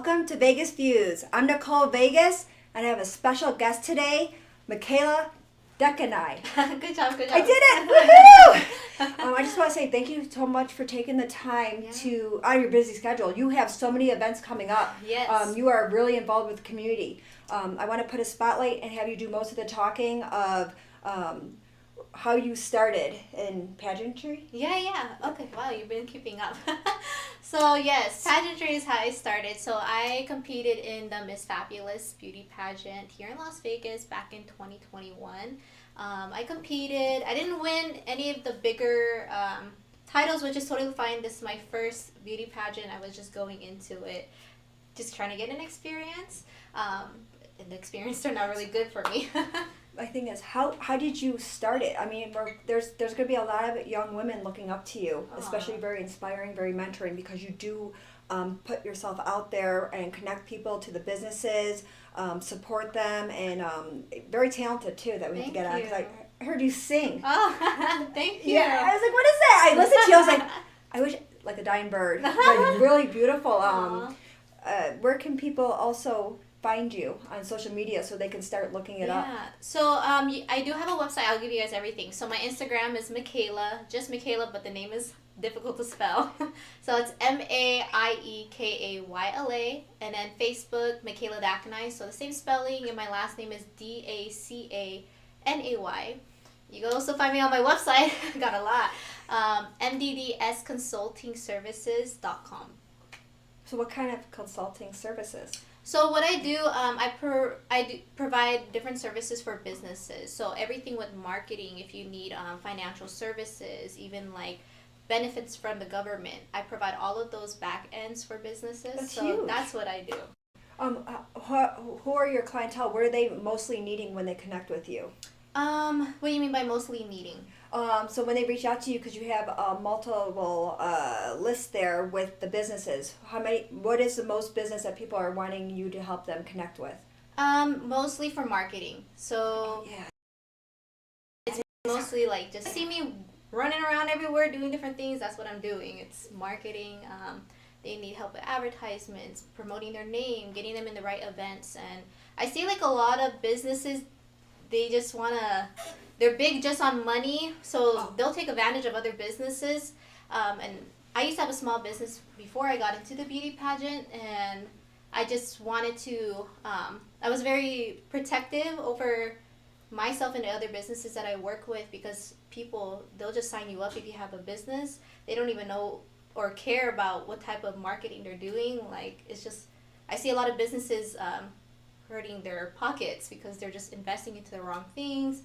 Welcome to Vegas Views. I'm Nicole Vegas, and I have a special guest today, Maiekayla Dacanay. Good job. I did it! Woohoo! I just want to say thank you so much for taking the time on your busy schedule. You have so many events coming up. Yes. You are really involved with the community. I want to put a spotlight and have you do most of the talking of how you started in pageantry. Yeah. Okay, wow, you've been keeping up. So yes, pageantry is how I started. So I competed in the Miss Fabulous beauty pageant here in Las Vegas back in 2021. I competed. I didn't win any of the bigger titles, which is totally fine. This is my first beauty pageant. I was just going into it, just trying to get an experience. And the experience turned out really good for me. My thing is, how did you start it? I mean, there's going to be a lot of young women looking up to you, especially very inspiring, very mentoring, because you do put yourself out there and connect people to the businesses, support them, and very talented too that we have to get on. Because I heard you sing. Oh, thank you. Yeah, I was like, what is that? I listened to you. I was like, I wish like a dying bird. Like, really beautiful. Where can people also find you on social media so they can start looking it up? Yeah, so I do have a website. I'll give you guys everything. So my Instagram is Maiekayla, just Maiekayla, but the name is difficult to spell. So it's Maiekayla, and then Facebook, Maiekayla Dacanay. So the same spelling, and my last name is Dacanay. You can also find me on my website. Got a lot. mddsconsultingservices.com. So what kind of consulting services? So what I do, I provide different services for businesses. So everything with marketing, if you need financial services, even like benefits from the government, I provide all of those back ends for businesses. That's so huge. That's what I do. Who are your clientele? What are they mostly needing when they connect with you? What do you mean by mostly needing? So when they reach out to you, because you have a multiple list there with the businesses, what is the most business that people are wanting you to help them connect with? Mostly for marketing. So it's mostly like just see me running around everywhere doing different things. That's what I'm doing. It's marketing. They need help with advertisements, promoting their name, getting them in the right events. And I see like a lot of businesses, they just want to, they're big just on money, so they'll take advantage of other businesses. And I used to have a small business before I got into the beauty pageant, and I just wanted to, I was very protective over myself and the other businesses that I work with, because people, they'll just sign you up if you have a business. They don't even know or care about what type of marketing they're doing. Like, it's just, I see a lot of businesses hurting their pockets because they're just investing into the wrong things.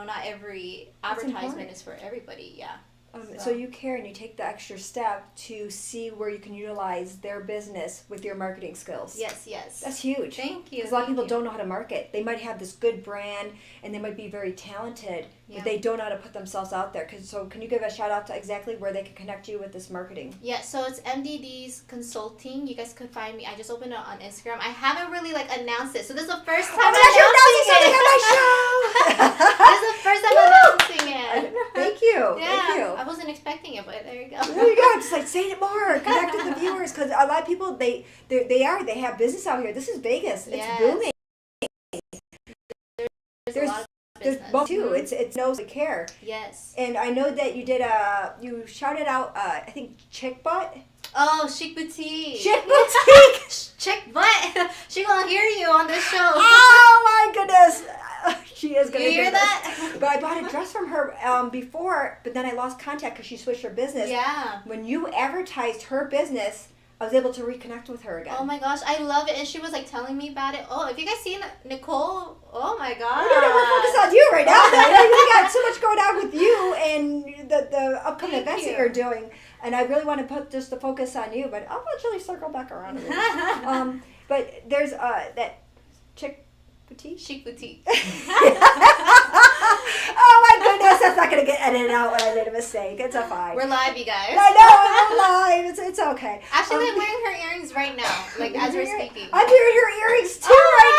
Not every advertisement is for everybody. Yeah. So you care and you take the extra step to see where you can utilize their business with your marketing skills. Yes. That's huge. Thank you. Because a lot of people don't know how to market. They might have this good brand and they might be very talented, but they don't know how to put themselves out there. So can you give a shout out to exactly where they can connect you with this marketing? Yeah, so it's MDD's Consulting. You guys could find me. I just opened it on Instagram. I haven't really announced it. So this is the first time announcing something on my show. This is the first time announcing it. Thank you. Yeah, Thank you. I wasn't expecting it, but there you go. There you go. Just say it more. Connect with the viewers, because a lot of people they have business out here. This is Vegas. It's booming. There's a lot of there's business. both too. It's knows the care. Yes. And I know that you shouted out I think Chick Butt. Oh, Chic Boutique. Chick Boutique. Chick Butt. She gonna hear you on this show. Oh my goodness. She is going to hear that? But I bought a dress from her before, but then I lost contact because she switched her business. Yeah. When you advertised her business, I was able to reconnect with her again. Oh my gosh, I love it. And she was telling me about it. Oh, if you guys seen Nicole, oh my god. We're focused on you right now. We got so much going on with you and the upcoming events that you're doing. And I really want to put just the focus on you, but I'll eventually circle back around. But there's that Chick Boutique? Chic Boutique. Oh my goodness, that's not going to get edited edit it out when I made a mistake. It's a fine. We're live, you guys. I know, we're live. It's okay. Actually, I'm wearing her earrings right now, like as we're speaking. I'm wearing her earrings too right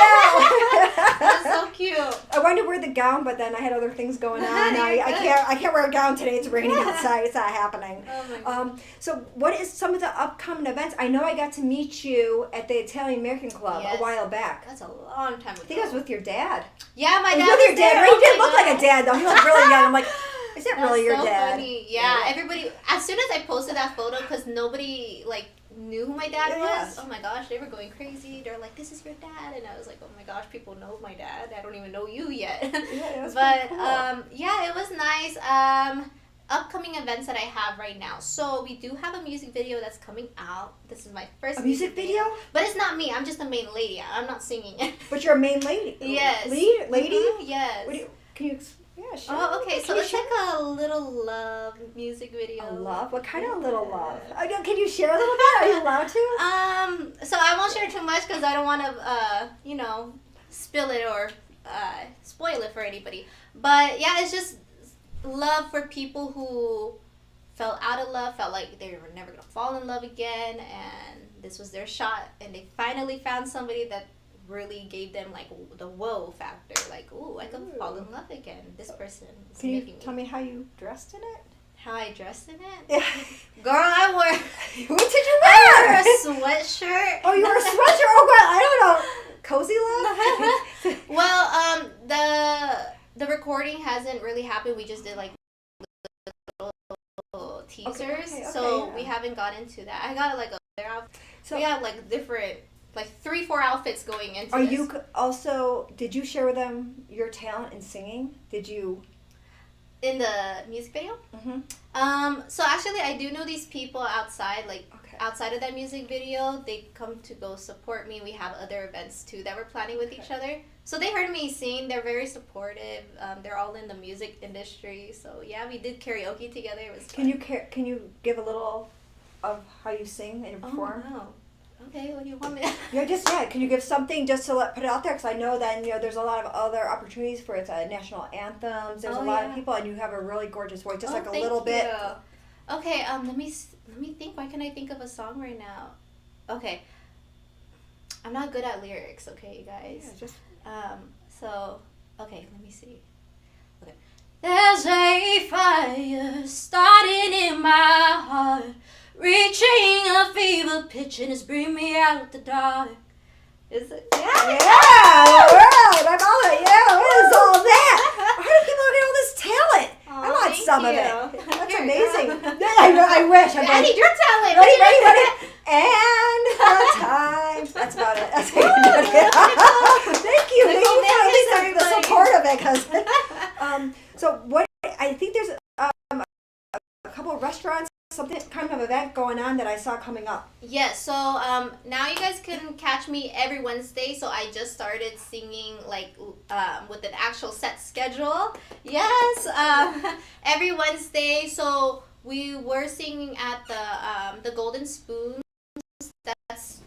now. That's so cute. I wanted to wear the gown, but then I had other things going on. I can't wear a gown today. It's raining outside. It's not happening. Oh my God. So what is some of the upcoming events? I know I got to meet you at the Italian American Club a while back. That's a long time ago. I think I was with your dad. Yeah, my dad was was your dad. there. He did look like a dad though. He looked really young. I'm like, is that really your so dad? Funny. Yeah, everybody. As soon as I posted that photo, because nobody knew who my dad was. Oh my gosh, they were going crazy. They're like, "This is your dad," and I was like, "Oh my gosh, people know my dad. I don't even know you yet." Yeah, it was but cool. yeah, it was nice. Upcoming events that I have right now. So we do have a music video that's coming out. This is my first music video? But it's not me. I'm just the main lady. I'm not singing it. But you're a main lady. Yes. Lady? Mm-hmm. Yes. Can you? Yeah, sure. Oh, okay. So it's share? like a little love music video. A love? What kind of little love? Can you share a little bit? Are you allowed to? So I won't share too much because I don't want to, spill it or spoil it for anybody. But yeah, it's just love for people who fell out of love, felt like they were never gonna fall in love again, and this was their shot, and they finally found somebody that really gave them the whoa factor, ooh, I could fall in love again. This person is Can you making tell me how you dressed in it? how I dressed in it? Yeah. Girl, I wore What did you wear? I wore a sweatshirt. Oh, you wore a sweatshirt? Oh, God, I don't know. Cozy look? Well, the recording hasn't really happened. We just did little teasers, okay, so yeah. we haven't got into that. I got other outfits. So we have different 3-4 outfits going into Are this. you also, did you share with them your talent in singing? Did you? In the music video? Mm-hmm. So actually I do know these people outside, Okay. outside of that music video. They come to go support me. We have other events too that we're planning with each other. So they heard me sing. They're very supportive. They're all in the music industry. So yeah, we did karaoke together. It was fun. Can you give a little of how you sing and perform? Oh, no. Okay, what do you want me to... Can you give something just to put it out there? Because I know then, there's a lot of other opportunities for it's national anthems. There's a lot of people, and you have a really gorgeous voice, just a little bit. Okay, let me think. Why can't I think of a song right now? Okay. I'm not good at lyrics, okay, you guys? Yeah, just... So, okay, let me see. Okay. There's a fire starting in my heart, reaching a fever pitch, and it's bringing me out the dark. Is it? Yeah! Yeah! Right! I'm all that. Yeah, what is all that? How do people get all this talent? I want some of it. That's Here, amazing. girl. I wish. I need your talent. Ready? And the time. That's about it. That's how you do it. Thank you. Thank you for at least the support of it. Cause, so what? I think there's a couple of restaurants, something kind of event going on that I saw coming up. Yes, so now you guys can catch me every Wednesday. So I just started singing with an actual set schedule. Yes, every Wednesday. So we were singing at the Golden Spoon. That's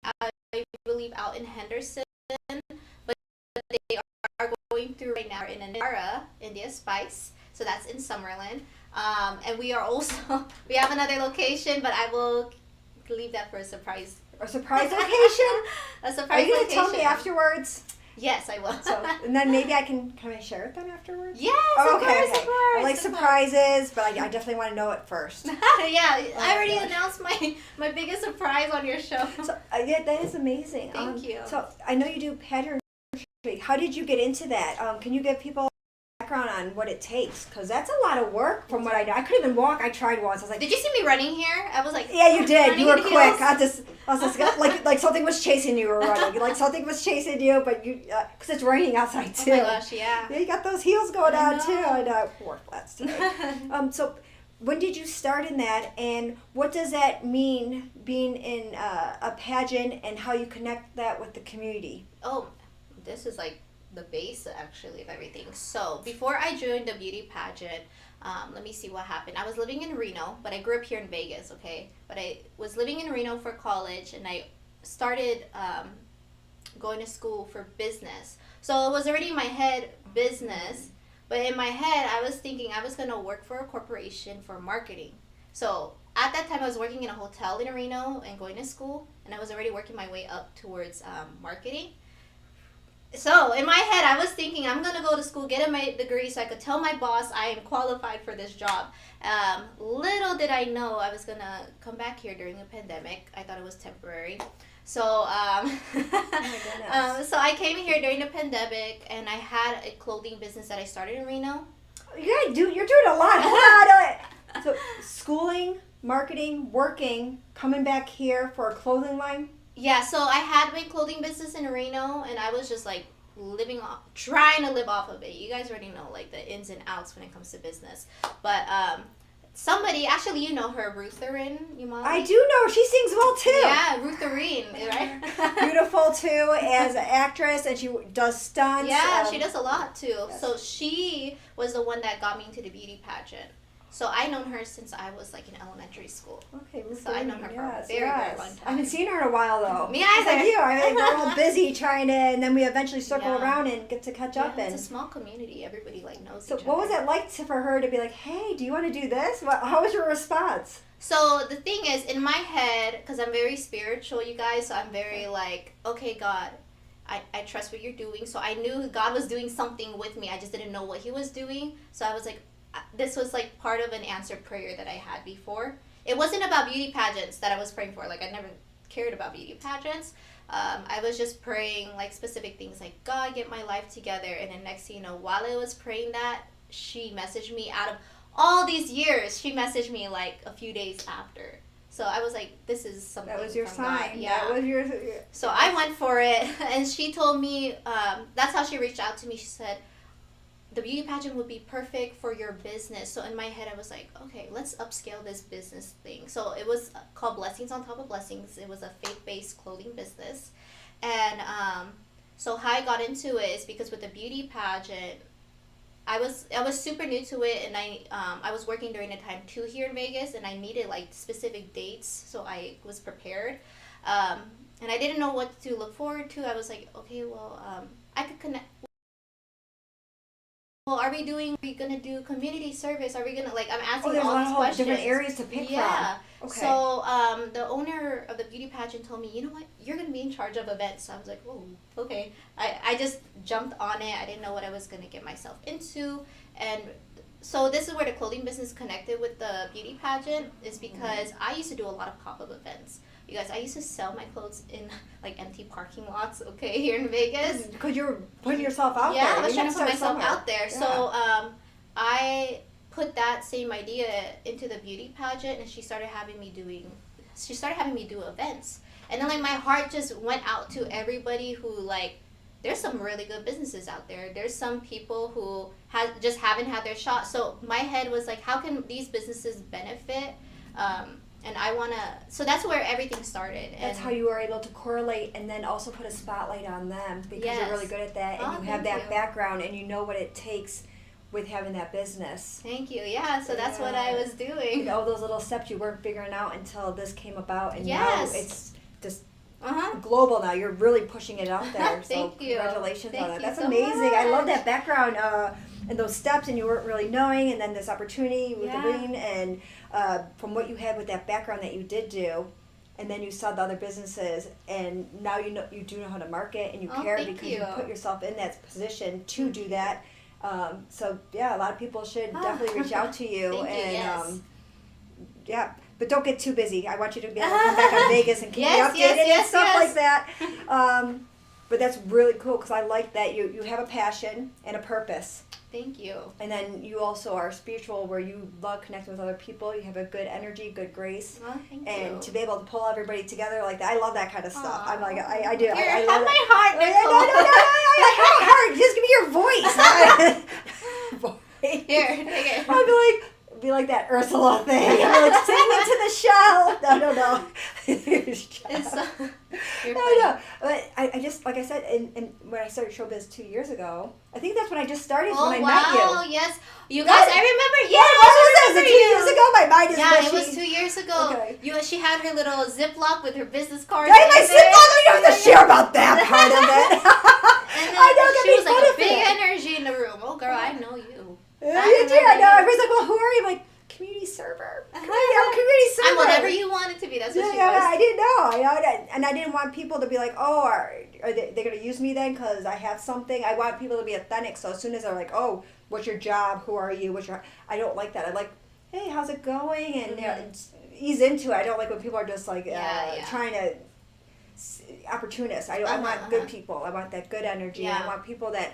I believe out in Henderson, but they are going through right now in Nara, India Spice. So that's in Summerlin. And we are also, we have another location, but I will leave that for a surprise. A surprise location? A surprise location. Are you going to tell me afterwards? Yes, I will. So, and then maybe can I share it then afterwards? Yes, Of course. I like of surprises, but I definitely want to know it first. Yeah, I already announced my biggest surprise on your show. So, yeah, that is amazing. Thank you. So I know you do pattern. How did you get into that? Can you give people background on what it takes? Because that's a lot of work from what I know. I couldn't even walk. I tried once. I was like, did you see me running here? I was like, yeah, you did. You were running in quick. heels. I was just like something was chasing you. You were running. Like something was chasing you, but you because it's raining outside too. Oh my gosh, yeah. Yeah, you got those heels going on know. too. I know. Wore flats today. So when did you start in that, and what does that mean being in a pageant, and how you connect that with the community? Oh, this is the base actually of everything. So before I joined the beauty pageant, let me see what happened. I was living in Reno, but I grew up here in Vegas, okay? But I was living in Reno for college, and I started going to school for business. So it was already in my head business, But in my head, I was thinking I was going to work for a corporation for marketing. So at that time, I was working in a hotel in Reno and going to school, and I was already working my way up towards marketing. So in my head, I was thinking I'm going to go to school, get my degree so I could tell my boss I am qualified for this job. Little did I know I was going to come back here during a pandemic. I thought it was temporary. So, Oh my goodness. so I came here during the pandemic, and I had a clothing business that I started in Reno. You're doing a lot. Hold on. So schooling, marketing, working, coming back here for a clothing line. Yeah, so I had my clothing business in Reno, and I was just like trying to live off of it. You guys already know like the ins and outs when it comes to business. But somebody, actually, you know her, Ruth Areen. I do know her. She sings well too. Yeah, Ruth Areen, right? Beautiful too as an actress, and she does stunts. Yeah, she does a lot too. Yes. So she was the one that got me into the beauty pageant. So I known her since I was like in elementary school. Okay, so I known her for a very, very long time. I haven't seen her in a while though. Me Just either. like you. I mean, we're all busy trying to, and then we eventually circle Yeah. around and get to catch up. Yeah, And it's a small community. Everybody like knows so, each what other. was it like for her to be like, "Hey, do you want to do this?" How was your response? So the thing is, in my head, because I'm very spiritual, you guys, so I'm very like, okay, God, I trust what you're doing. So I knew God was doing something with me. I just didn't know what he was doing. So I was like, this was like part of an answered prayer that I had before. It wasn't about beauty pageants that I was praying for. Like I never cared about beauty pageants. I was just praying like specific things like, God, get my life together. And then next thing you know, while I was praying that, she messaged me out of all these years. She messaged me like a few days after. So I was like, this is something That was your from sign. God. Yeah. That was your. So I went for it, and she told me, that's how she reached out to me. She said, the beauty pageant would be perfect for your business. So in my head, I was like, okay, let's upscale this business thing. So it was called Blessings on Top of Blessings. It was a faith-based clothing business. And so how I got into it is because with the beauty pageant, I was super new to it, and I was working during the time too here in Vegas, and I needed like specific dates, so I was prepared. And I didn't know what to look forward to. I was like, okay, well, I could connect. Well, are we gonna do community service? Are we gonna like? I'm asking there's all a these lot of questions. different areas to pick Yeah. from. Okay. So the owner of the beauty pageant told me, you know what, you're gonna be in charge of events. So I was like, oh, okay. I just jumped on it. I didn't know what I was gonna get myself into, and so this is where the clothing business connected with the beauty pageant, is because I used to do a lot of pop-up events. You guys, I used to sell my clothes in like empty parking lots, okay, here in Vegas. Because you were putting yourself out there. Yeah, I was You trying to gotta put start myself somewhere. out there. Yeah. So I put that same idea into the beauty pageant, and she started having me do events. And then like my heart just went out to everybody who like, there's some really good businesses out there. There's some people who just haven't had their shot. So my head was like, how can these businesses benefit? And I want to, so that's where everything started. That's how you were able to correlate and then also put a spotlight on them, because you're really good at that, and you have that background, and you know what it takes with having that business. Thank you. Yeah, so that's what I was doing. All those little steps you weren't figuring out until this came about, and Yes. now it's just Uh-huh. global now. You're really pushing it out there. Thank so you. Congratulations Thank on that. you That's so amazing. I love much. that background and those steps, and you weren't really knowing, and then this opportunity with the green, and from what you had with that background that you did do, and then you saw the other businesses, and now you do know how to market, and you care because you put yourself in that position to do that. So yeah, a lot of people should definitely reach out to you. Thank you, And yes. yeah. But don't get too busy. I want you to be able to come back on Vegas and keep me Yes, updated yes, and stuff yes. like that. But that's really cool, because I like that you have a passion and a purpose. Thank you. And then you also are spiritual, where you love connecting with other people. You have a good energy, good grace. Oh, thank And you. to be able to pull everybody together like that, I love that kind of stuff. Aw. I'm like, I do. Here, I have love my it. heart, No, have a heart. Just give me your voice. Voice. Here, take it. I'd be like that Ursula thing. I'd be like, sing into the shell. No. You're No, funny. no. But I just, like I said, and when I started showbiz 2 years ago, I think that's when I just started, Oh, when I wow, met you. yes. You guys, I remember, yeah, What was I it? Was it remember 2 years you. ago? My mind is Yeah, mushy. it was 2 years ago. Okay. She had her little Ziploc with her business cards. I had my in Ziploc. there. We don't have to share about that part of it. And then I know, she was that'd like be a big fun. energy in the room. Oh girl, I know you. Yeah, you do. I know. Everybody's like, well, who are you? I'm like, community server. I'm community server. I'm whatever you want it to be. That's what she was. I didn't know. And I didn't want people to be like, oh, are they going to use me then because I have something? I want people to be authentic. So as soon as they're like, oh, what's your job? Who are you? I don't like that. I like, hey, how's it going? And ease into it. I don't like when people are just like trying to opportunists. I want good people. I want that good energy. I want people that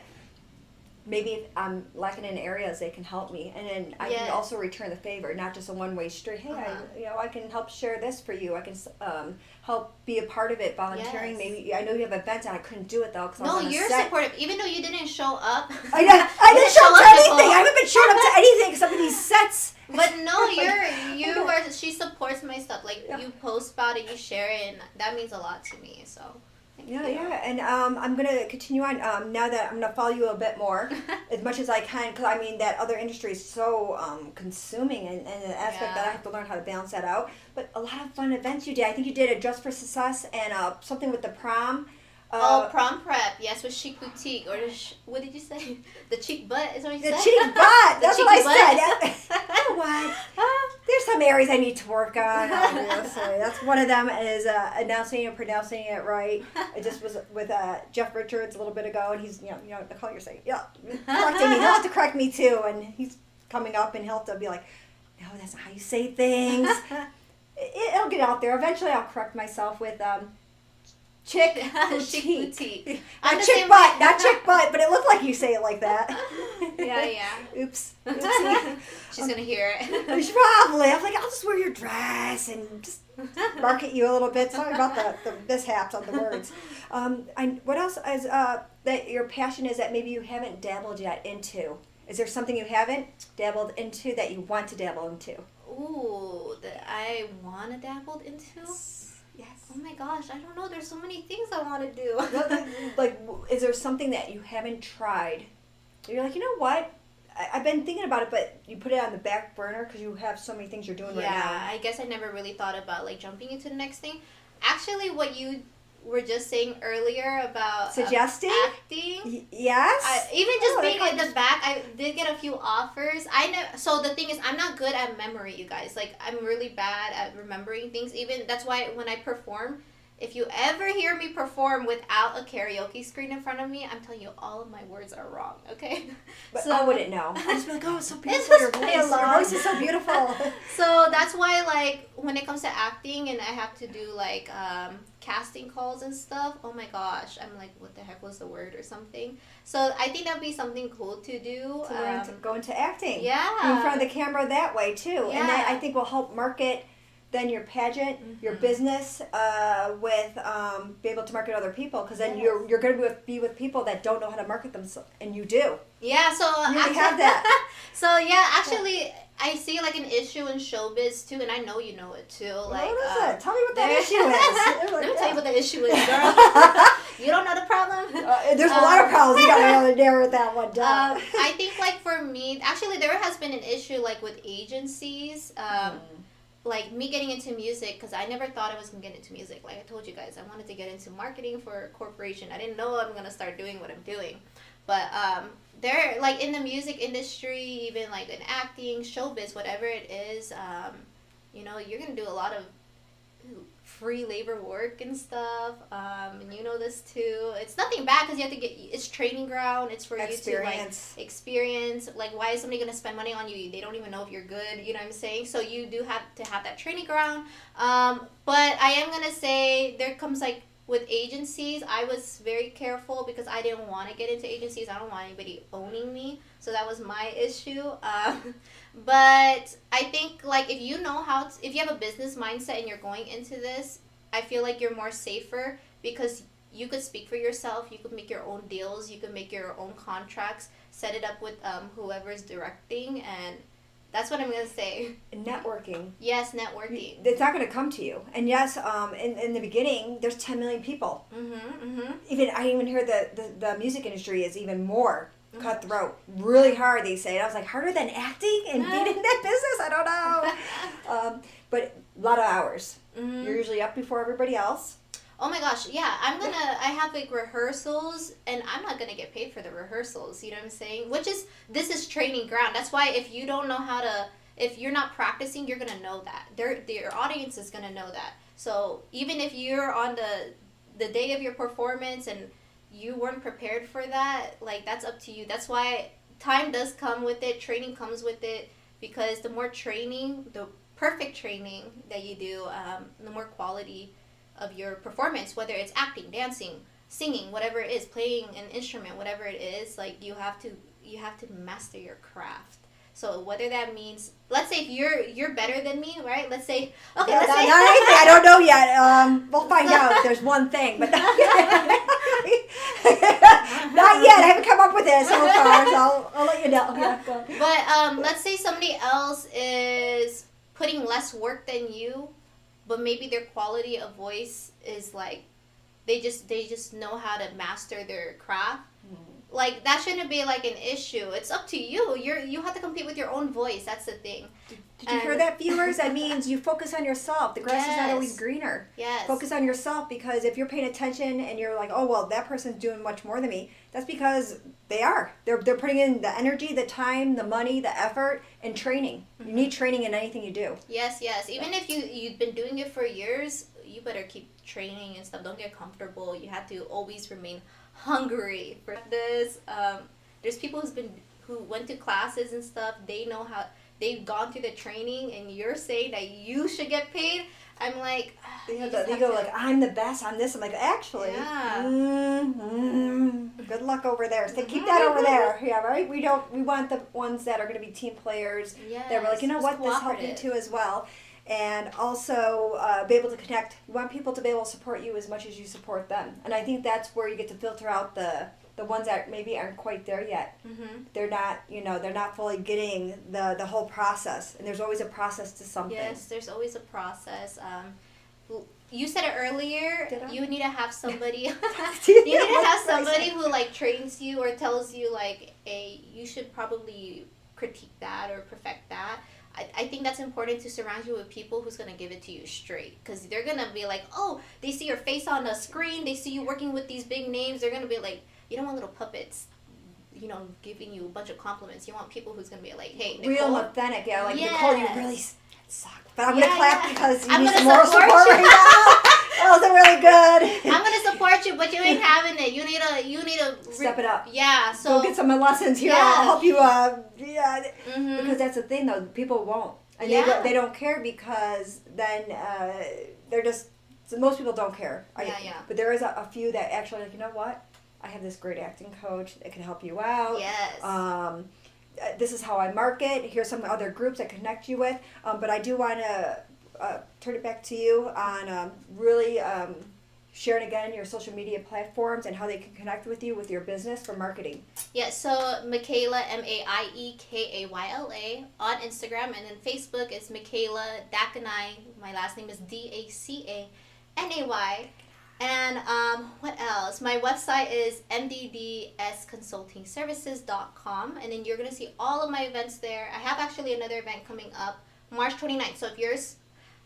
maybe if I'm lacking in areas, they can help me, and then I can also return the favor, not just a one-way street. Hey, I can help share this for you. I can help be a part of it, volunteering. Yes. Maybe I know you have events, and I couldn't do it though because I was on a you're set. supportive, even though you didn't show up. I didn't show up to anything. I haven't been showing up to anything except for these sets. But no, she supports my stuff. Like you post about it, you share it, and that means a lot to me. So. And I'm gonna continue on now that I'm gonna follow you a bit more as much as I can, because I mean that other industry is so consuming and an aspect that I have to learn how to balance that out. But a lot of fun events you did. I think you did a Just for Success and something with the prom. Prom prep, yes, with Chic Boutique, or what did you say? The cheek butt is what you said? The cheek butt, that's what I said. You know what? There's some areas I need to work on, obviously. That's one of them is announcing and pronouncing it right. I just was with Jeff Richards a little bit ago, and he's, Nicole, you're saying, correcting me. He'll have to correct me too, and he's coming up and he'll have to be like, no, that's not how you say things. It'll get out there. Eventually I'll correct myself with Chick Boutique. Not chick butt, but it looked like you say it like that. Yeah. Oops. She's gonna hear it. Probably. I'm like, I'll just wear your dress and just market you a little bit. Sorry about the mishaps on the words. What else is that your passion is that maybe you haven't dabbled yet into? Is there something you haven't dabbled into that you want to dabble into? Ooh, that I want to dabble into? Yes. Oh my gosh, I don't know. There's so many things I want to do. Like, is there something that you haven't tried? You're like, you know what? I've been thinking about it, but you put it on the back burner because you have so many things you're doing right now. Yeah, I guess I never really thought about like jumping into the next thing. Actually, what you were just saying earlier about suggesting acting. Yes. Even just being in the back, I did get a few offers. So the thing is, I'm not good at memory, you guys. Like I'm really bad at remembering things. Even that's why when I perform, if you ever hear me perform without a karaoke screen in front of me, I'm telling you all of my words are wrong. Okay. But so, I wouldn't know. I just be like, oh, it's so beautiful. Your voice is so beautiful. So that's why, like, when it comes to acting and I have to do like casting calls and stuff, oh my gosh, I'm like, what the heck was the word or something? So I think that'd be something cool to do. To learn to go into acting. Yeah. In front of the camera that way too. Yeah. And that I think will help market then your pageant, your business, with be able to market other people, because then you're going to be with people that don't know how to market themselves, and you do. Yeah, so you actually have that. So yeah, actually, I see like an issue in showbiz too, and I know you know it too. Like, what is it? Tell me what that issue is. Let me tell you what the issue is, girl. You don't know the problem? There's a lot of problems. You got to narrow that one down. I think like for me, actually, there has been an issue like with agencies. Like me getting into music, because I never thought I was going to get into music. Like I told you guys, I wanted to get into marketing for a corporation. I didn't know I'm going to start doing what I'm doing. But they're like in the music industry, even like in acting, showbiz, whatever it is, you're going to do a lot of free labor work and stuff. And you know this too. It's nothing bad because you have to it's training ground. It's for you to like experience. Like, why is somebody going to spend money on you? They don't even know if you're good. You know what I'm saying? So you do have to have that training ground. But I am going to say there comes like with agencies, I was very careful because I didn't want to get into agencies. I don't want anybody owning me. So that was my issue. But I think like if you know if you have a business mindset and you're going into this, I feel like you're more safer because you could speak for yourself. You could make your own deals. You could make your own contracts, set it up with whoever's directing, and that's what I'm going to say. Networking. Yes, networking. It's not going to come to you. And yes, in the beginning, there's 10 million people. I even hear the music industry is even more cutthroat. Really hard, they say. And I was like, harder than acting and being in that business? I don't know. But a lot of hours. You're usually up before everybody else. Oh my gosh, yeah, I have like rehearsals and I'm not gonna get paid for the rehearsals, you know what I'm saying? This is training ground. That's why if you don't know if you're not practicing, you're gonna know that. Your audience is gonna know that. So even if you're on the day of your performance and you weren't prepared for that, like that's up to you. That's why time does come with it, training comes with it, because the more training, the perfect training that you do, the more quality of your performance, whether it's acting, dancing, singing, whatever it is, playing an instrument, whatever it is, like you have to master your craft. So whether that means, let's say if you're better than me, right? Let's say, okay, not say anything. I don't know yet. We'll find out. There's one thing, but not yet. I haven't come up with it so far, so I'll let you know. Yeah, go. But let's say somebody else is putting less work than you, but maybe their quality of voice is like they just know how to master their craft. Like that shouldn't be like an issue. It's up to you. You have to compete with your own voice. That's the thing. Did you hear that, viewers? That means you focus on yourself. The grass is not always greener. Yes. Focus on yourself, because if you're paying attention and you're like, oh, well, that person's doing much more than me, that's because they are. They're putting in the energy, the time, the money, the effort, and training. You need training in anything you do. Yes. Even if you've been doing it for years, you better keep training and stuff. Don't get comfortable. You have to always remain hungry for this. There's people who went to classes and stuff. They know how. They've gone through the training, and you're saying that you should get paid. I'm like, they go like, I'm the best. I'm this. I'm like, actually, good luck over there. So keep that over there. Yeah, right. We want the ones that are going to be team players. Yes, that we're like, you know what, this helped me too as well. And also be able to connect. You want people to be able to support you as much as you support them. And I think that's where you get to filter out the ones that maybe aren't quite there yet. Mm-hmm. They're not fully getting the whole process. And there's always a process to something. Yes, there's always a process. You said it earlier. Did I? You need to have somebody. Yeah, you need to have somebody who like trains you or tells you like, hey, you should probably critique that or perfect that. I think that's important to surround you with people who's going to give it to you straight. Because they're going to be like, oh, they see your face on the screen. They see you working with these big names. They're going to be like, you don't want little puppets, giving you a bunch of compliments. You want people who's going to be like, hey, Nicole. Real and authentic. Yeah, like, Yes. Nicole, you really suck. But I'm going to clap because you I'm need gonna some more support support you. right now. That was really good. I'm going to support you, but you ain't having it. You need to Step it up. Yeah, so. Go get some lessons here. Yeah. I'll help you. Mm-hmm. Because that's the thing, though. People won't. And Yeah. they don't care, because then they're just, so most people don't care. Yeah. But there is a few that actually, like, you know what? I have this great acting coach that can help you out. Yes. This is how I market. Here's some other groups I connect you with. But I do want to turn it back to you on really sharing again your social media platforms and how they can connect with you with your business for marketing. Yeah, so Maiekayla, Maiekayla, on Instagram, and then Facebook is Maiekayla Dacanay. My last name is Dacanay. And what else? My website is mddsconsultingservices.com, and then you're going to see all of my events there. I have actually another event coming up March 29th. So if you're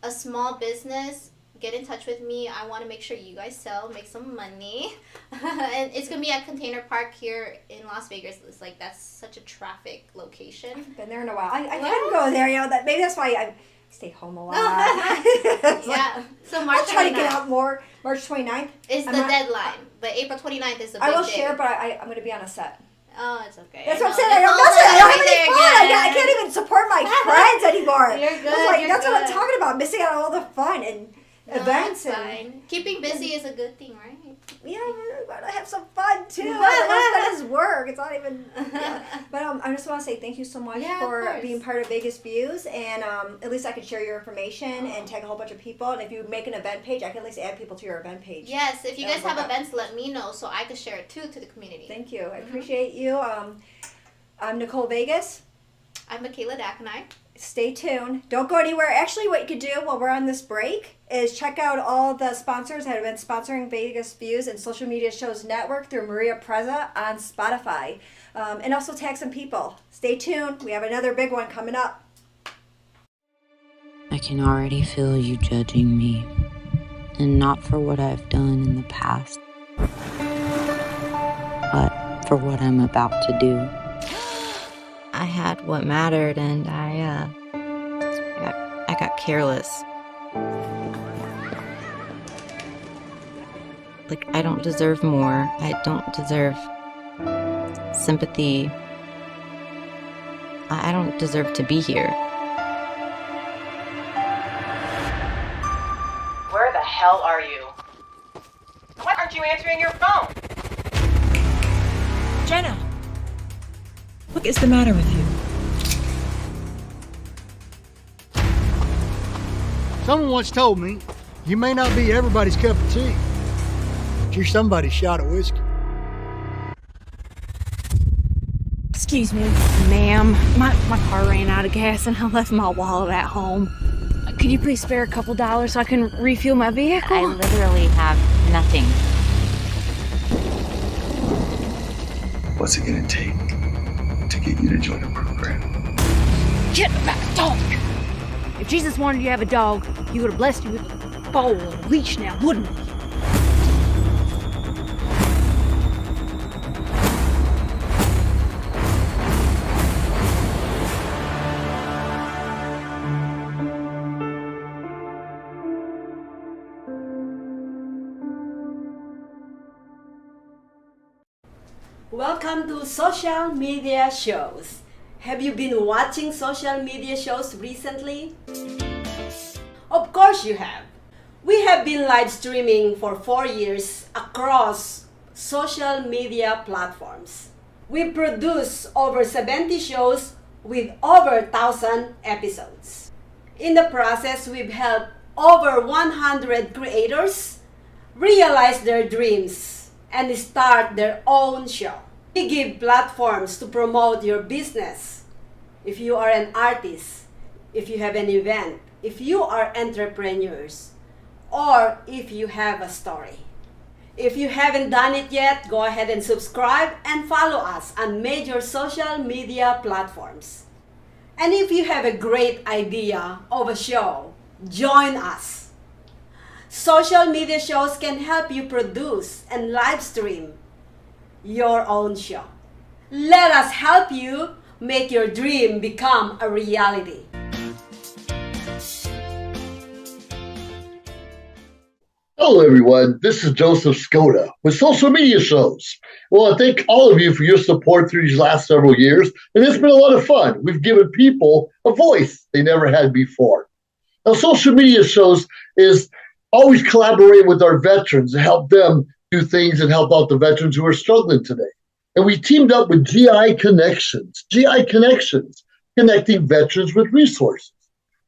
a small business, get in touch with me. I want to make sure you guys make some money. And it's going to be at Container Park here in Las Vegas. It's like, that's such a traffic location. I haven't been there in a while. I can go there, maybe that's why I stay home a lot. Yeah. So March 29th. I'll try to get out more. March 29th is the deadline, but April 29th is the big I will day. share, but I'm going to be on a set. Oh, it's okay. That's what I'm saying. I don't have any fun. I can't even support my friends anymore. You're good. That's what I'm talking about. Missing out on all the fun and events. That's fine. Keeping busy is a good thing, right? Yeah, I want to have some fun too. That is work. It's not even. Yeah. But I just want to say thank you so much for being part of Vegas Views, and at least I can share your information and tag a whole bunch of people. And if you make an event page, I can at least add people to your event page. Yes, if you guys have events, let me know so I can share it too to the community. Thank you. I appreciate you. I'm Nicole Vegas. I'm Maiekayla Dacanay. Stay tuned. Don't go anywhere. Actually, what you could do while we're on this break is check out all the sponsors that have been sponsoring Vegas Views and Social Media Shows Network through Maria Preza on Spotify. And also tag some people. Stay tuned. We have another big one coming up. I can already feel you judging me and not for what I've done in the past, but for what I'm about to do. I had what mattered, and I got careless. Like, I don't deserve more. I don't deserve sympathy. I don't deserve to be here. Where the hell are you? Why aren't you answering your phone? Jenna! What is the matter with you? Someone once told me, you may not be everybody's cup of tea, but you're somebody's shot of whiskey. Excuse me, ma'am. My car ran out of gas and I left my wallet at home. Could you please spare a couple dollars so I can refuel my vehicle? I literally have nothing. What's it gonna take to get you to join a program? Get back, dog! If Jesus wanted you to have a dog, he would have blessed you with a bowl and a leash now, wouldn't he? Welcome to social media shows. Have you been watching social media shows recently? Of course you have. We have been live streaming for 4 years across social media platforms. We produce over 70 shows with over 1,000 episodes. In the process, we've helped over 100 creators realize their dreams and start their own show. We give platforms to promote your business. If you are an artist, if you have an event, if you are entrepreneurs, or if you have a story. If you haven't done it yet, go ahead and subscribe and follow us on major social media platforms. And if you have a great idea of a show, join us. Social media shows can help you produce and live stream your own show. Let us help you make your dream become a reality. Hello, everyone. This is Joseph Skoda with Social Media Shows. Well, I thank all of you for your support through these last several years, and it's been a lot of fun. We've given people a voice they never had before. Now, Social Media Shows is always collaborating with our veterans to help them do things and help out the veterans who are struggling today. And we teamed up with GI Connections, connecting veterans with resources.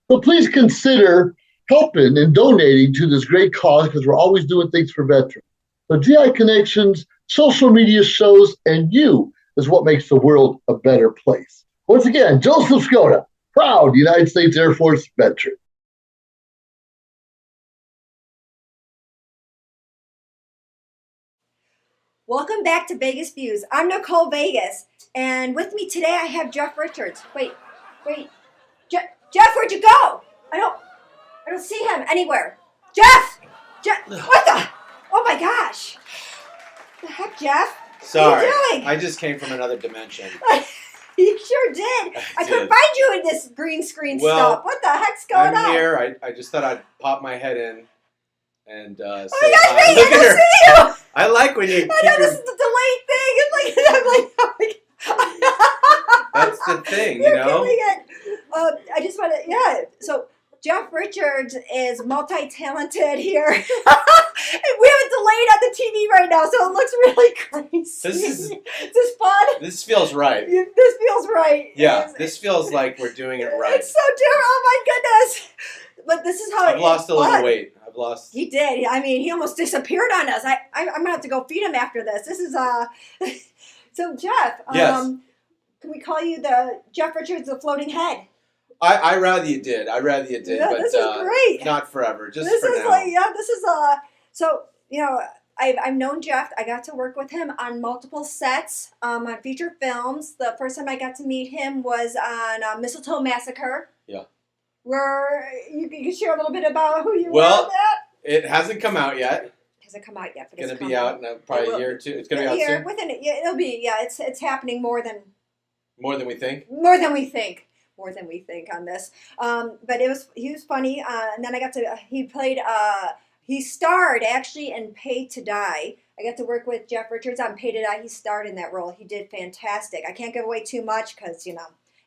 So please consider helping and donating to this great cause because we're always doing things for veterans. So GI Connections, Social Media Shows, and you is what makes the world a better place. Once again, Joseph Skoda, proud United States Air Force veteran. Welcome back to Vegas Views. I'm Nicole Vegas, and with me today I have Jeff Richards. Wait. Jeff, where'd you go? I don't see him anywhere. Jeff, what the? Oh my gosh! What the heck, Jeff? Sorry, what are you doing? I just came from another dimension. You sure did. I couldn't find you in this green screen stuff. What the heck's going on? I'm here. I just thought I'd pop my head in and say oh my gosh, hi. I don't see you. I like when you. I know this is the delayed thing. It's like I'm like, oh my God. That's the thing, you You're know. killing it. I just want to, yeah. So Jeff Richards is multi-talented here. We have it delayed on the TV right now, so it looks really crazy. Is this fun? This feels right. This feels right. Yeah, this feels like we're doing it right. It's so different. Oh my goodness. But this is how I've lost a little weight. He did. I mean, he almost disappeared on us. I'm gonna have to go feed him after this. This is So Jeff, yes. Can we call you the Jeff Richards, the floating head? I rather you did. Yeah, but this is great. Not forever. Just this for is now. like this is So you know, I've known Jeff. I got to work with him on multiple sets, on feature films. The first time I got to meet him was on Mistletoe Massacre. Yeah. Where you can share a little bit about who you were Well, on that? It hasn't come out yet. It hasn't come out yet, but It's it's going to be out in probably a year or two. It's going to be out soon. Within it'll be it's happening more than we think. More than we think on this. But he was funny. And then I got to he starred actually in Pay to Die. I got to work with Jeff Richards on Pay to Die. He starred in that role. He did fantastic. I can't give away too much because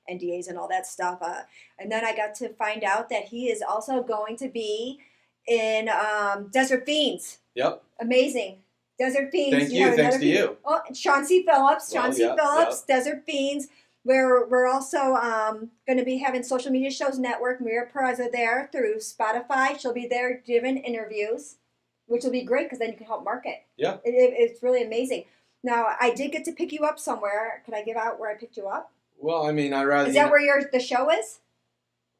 NDAs and all that stuff. And then I got to find out that he is also going to be in Desert Fiends. Yep. Amazing. Desert Fiends. Thank you. Thanks to you. Oh, Sean C. Phillips. Desert Fiends. We're also going to be having Social Media Shows Network. Maria Peraza there through Spotify. She'll be there giving interviews, which will be great because then you can help market. Yeah. It's really amazing. Now, I did get to pick you up somewhere. Can I give out where I picked you up? Well, I mean, I'd rather... Is that where the show is?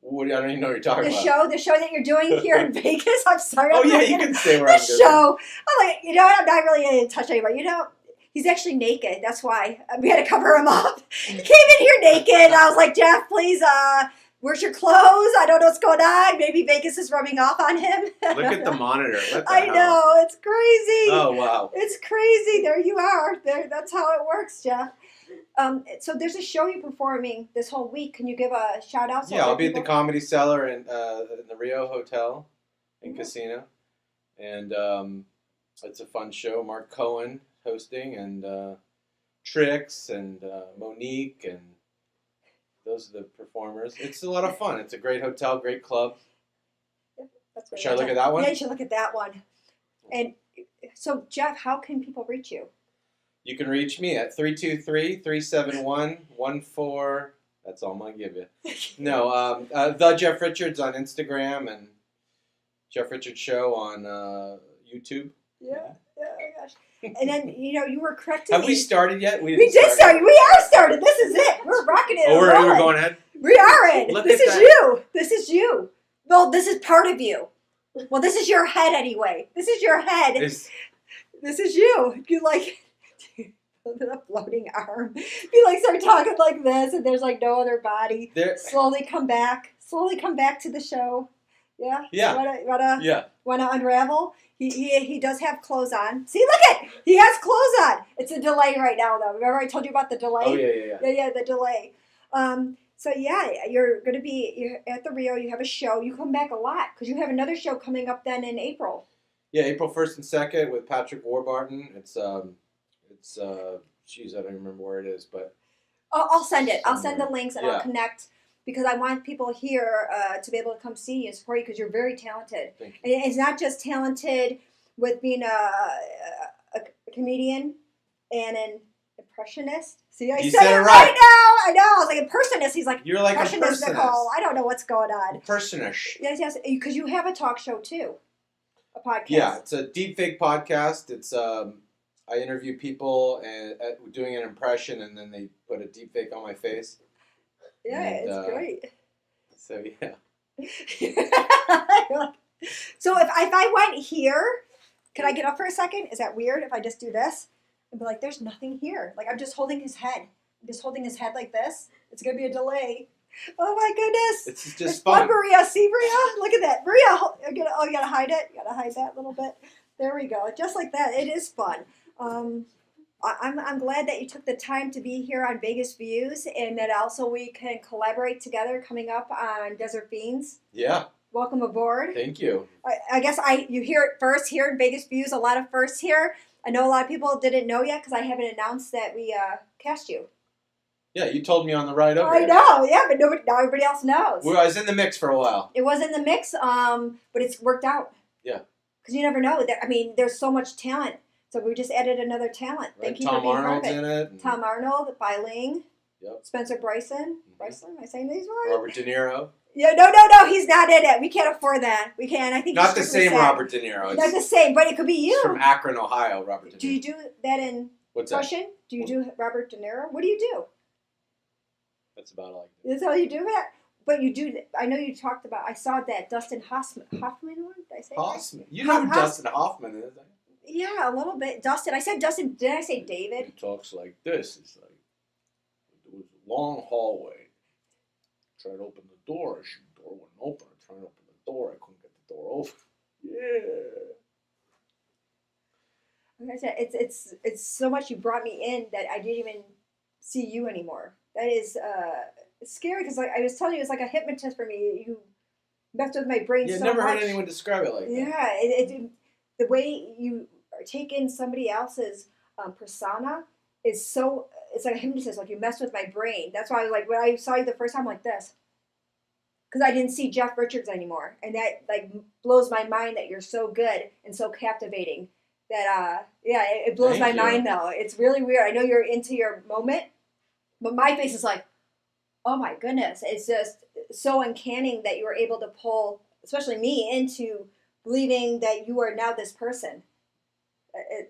I don't even know what you're talking about. The show that you're doing here in Vegas. I'm sorry. Oh, yeah, you can say where I'm going. The show. I'm like, I'm not really going to touch anybody. He's actually naked. That's why we had to cover him up. He came in here naked. I was like, Jeff, please, where's your clothes? I don't know what's going on. Maybe Vegas is rubbing off on him. Look at the monitor. I know. It's crazy. Oh, wow. It's crazy. There you are. That's how it works, Jeff. So there's a show you're performing this whole week. Can you give a shout out? Yeah, I'll be at the Comedy Cellar in the Rio Hotel and Casino. And it's a fun show. Mark Cohen hosting, and Trix and Monique, and those are the performers. It's a lot of fun. It's a great hotel, great club. Should I look at that one? Yeah, you should look at that one. And so, Jeff, how can people reach you? You can reach me at 323-371-14. That's all I'm going to give you. No, The Jeff Richards on Instagram, and Jeff Richards Show on YouTube. Yeah, oh gosh. And then, you were correcting Have we started yet? We did start. We are started. This is it. We're rocking it. Oh, we're going ahead? We are in. Look This at is that. you. This is you. Well, this is part of you. Well, this is your head anyway. This is your head. This is you. You like the floating arm. You start talking like this, and there's no other body. Slowly come back to the show. Yeah. Yeah. Wanna unravel? He does have clothes on. See, look at he has clothes on. It's a delay right now, though. Remember I told you about the delay? Oh yeah. Yeah, the delay. So yeah, you're at the Rio. You have a show. You come back a lot because you have another show coming up then in April. Yeah, April 1st and 2nd with Patrick Warburton. It's geez, I don't remember where it is, but I'll send it. I'll send the links and Yeah. I'll connect. Because I want people here to be able to come see you and support you because you're very talented. Thank you. And it's not just talented with being a comedian and an impressionist. See, I said it right now. I know. I was like impersonist. He's like, you're like impressionist, Nicole. I don't know what's going on. Impersonist. Yes, because you have a talk show too, a podcast. Yeah, it's a deepfake podcast. It's I interview people and doing an impression, and then they put a deepfake on my face. Yeah, And, it's great. So yeah. So if I went here, can I get up for a second? Is that weird if I just do this? And be like, there's nothing here. Like I'm just holding his head. I'm just holding his head like this. It's gonna be a delay. Oh my goodness. It's just fun. Maria. See, Maria? Look at that. Maria, you gotta hide it. You gotta hide that a little bit. There we go. Just like that. It is fun. I'm glad that you took the time to be here on Vegas Views, and that also we can collaborate together coming up on Desert Fiends. Yeah. Welcome aboard. Thank you. I guess you hear it first here in Vegas Views. A lot of firsts here. I know a lot of people didn't know yet because I haven't announced that we cast you. Yeah, you told me on the ride over. I know, yeah, but now everybody else knows. Well, I was in the mix for a while. It was in the mix, but it's worked out. Yeah. Because you never know. There's so much talent. So we just added another talent. Right. Thank you Tom for being Arnold's part of it. in it. Tom Arnold, Filing. Yep. Spencer Bryson. Bryson, am I saying these right? Robert De Niro. Yeah, no, he's not in it. We can't afford that. We can't. I think Not he's the strictly same sad. Robert De Niro. Not the same, but it could be you. It's from Akron, Ohio, Robert De Niro. Do you do that in What's that? Russian? Do you do Robert De Niro? What do you do? That's about all I can do. That's all you do that? But you do, I know you talked about, I saw that Dustin Hoffman one. Did I say Hoffman. You know who Dustin Hoffman is, don't you? Yeah, a little bit. Dustin. I said Dustin. Did I say David? He talks like this. It's like, it was a long hallway. Tried to open the door. The door wouldn't open. I tried to open the door. I couldn't get the door open. Like I said, it's so much you brought me in that I didn't even see you anymore. That is scary because like I was telling you, it's like a hypnotist for me. You messed with my brain Yeah, so never much. heard anyone describe it like that. Yeah, the way you take in somebody else's persona is so. It's like a hypnotist. Like you messed with my brain. That's why I was like when I saw you the first time, like this. Because I didn't see Jeff Richards anymore, and that like blows my mind that you're so good and so captivating. That it blows Thank my you. mind though. It's really weird. I know you're into your moment, but my face is like, oh my goodness! It's just so uncanny that you were able to pull, especially me, into believing that you are now this person.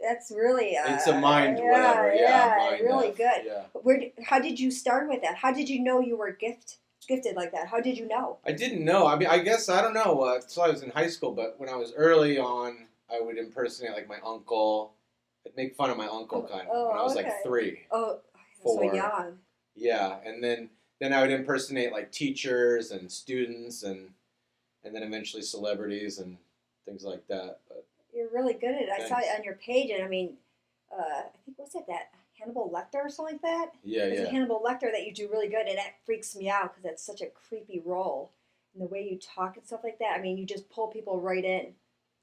That's really It's a mind whatever. Yeah, mind really F. good. Yeah. How did you start with that? How did you know you were gifted like that? How did you know? I didn't know. I mean, I guess I don't know until I was in high school. But when I was early on, I would impersonate like my uncle. I'd make fun of my uncle kind of when I was like 3. Oh, 4. so young. Yeah, and then I would impersonate like teachers and students and then eventually celebrities and things like that. But You're really good at it. I saw Thanks. it on your page, and I mean, I think what's it that Hannibal Lecter or something like that? yeah, It's a yeah. Hannibal Lecter that you do really good, and that freaks me out because that's such a creepy role, and the way you talk and stuff like that. I mean, you just pull people right in.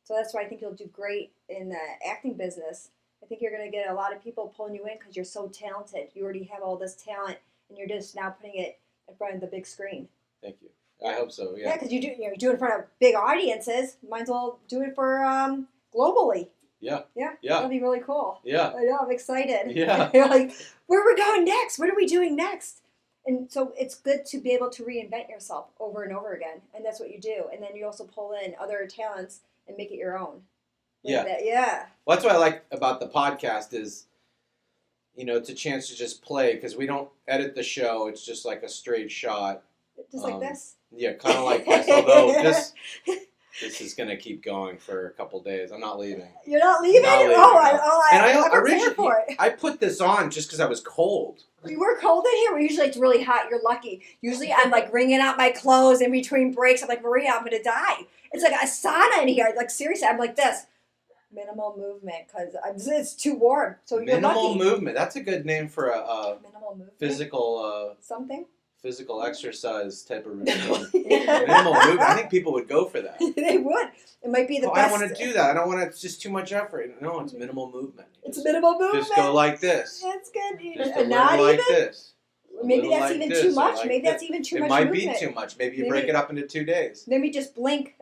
So that's why I think you'll do great in the acting business. I think you're going to get a lot of people pulling you in because you're so talented. You already have all this talent, and you're just now putting it in front of the big screen. Thank you. I hope so. Yeah, Yeah. because you do it in front of big audiences. Might as well do it for globally. Yeah. Yeah, Yeah. that'll be really cool. Yeah. I know, I'm excited. Yeah. You're like, where are we going next? What are we doing next? And so it's good to be able to reinvent yourself over and over again, and that's what you do. And then you also pull in other talents and make it your own. Like Yeah. that. Yeah. Well, that's what I like about the podcast is, it's a chance to just play because we don't edit the show. It's just like a straight shot. Just like this. Yeah, kind of like this. Although this is gonna keep going for a couple days. I'm not leaving. You're not leaving? Not leaving, Oh, no. And I'm prepared originally for it. I put this on just because I was cold. We were cold in here. Usually it's really hot. You're lucky. Usually I'm like wringing out my clothes in between breaks. I'm like, Maria, I'm going to die. It's like a sauna in here. Like, seriously, I'm like this. Minimal movement because it's too warm. So you're Minimal lucky. movement. That's a good name for a Minimal movement. physical Something? physical exercise type of routine. Yeah. Minimal movement. I think people would go for that. They would. It might be the I best. don't want to do that. I don't want to. It's just too much effort. No, it's minimal movement. It's minimal movement. Just go like this. That's good. Just a Not little like even? this. A Maybe little that's like even this, too or much. like Maybe that's this. even too it much might movement. be too much. Maybe you break it up into 2 days. Maybe just blink.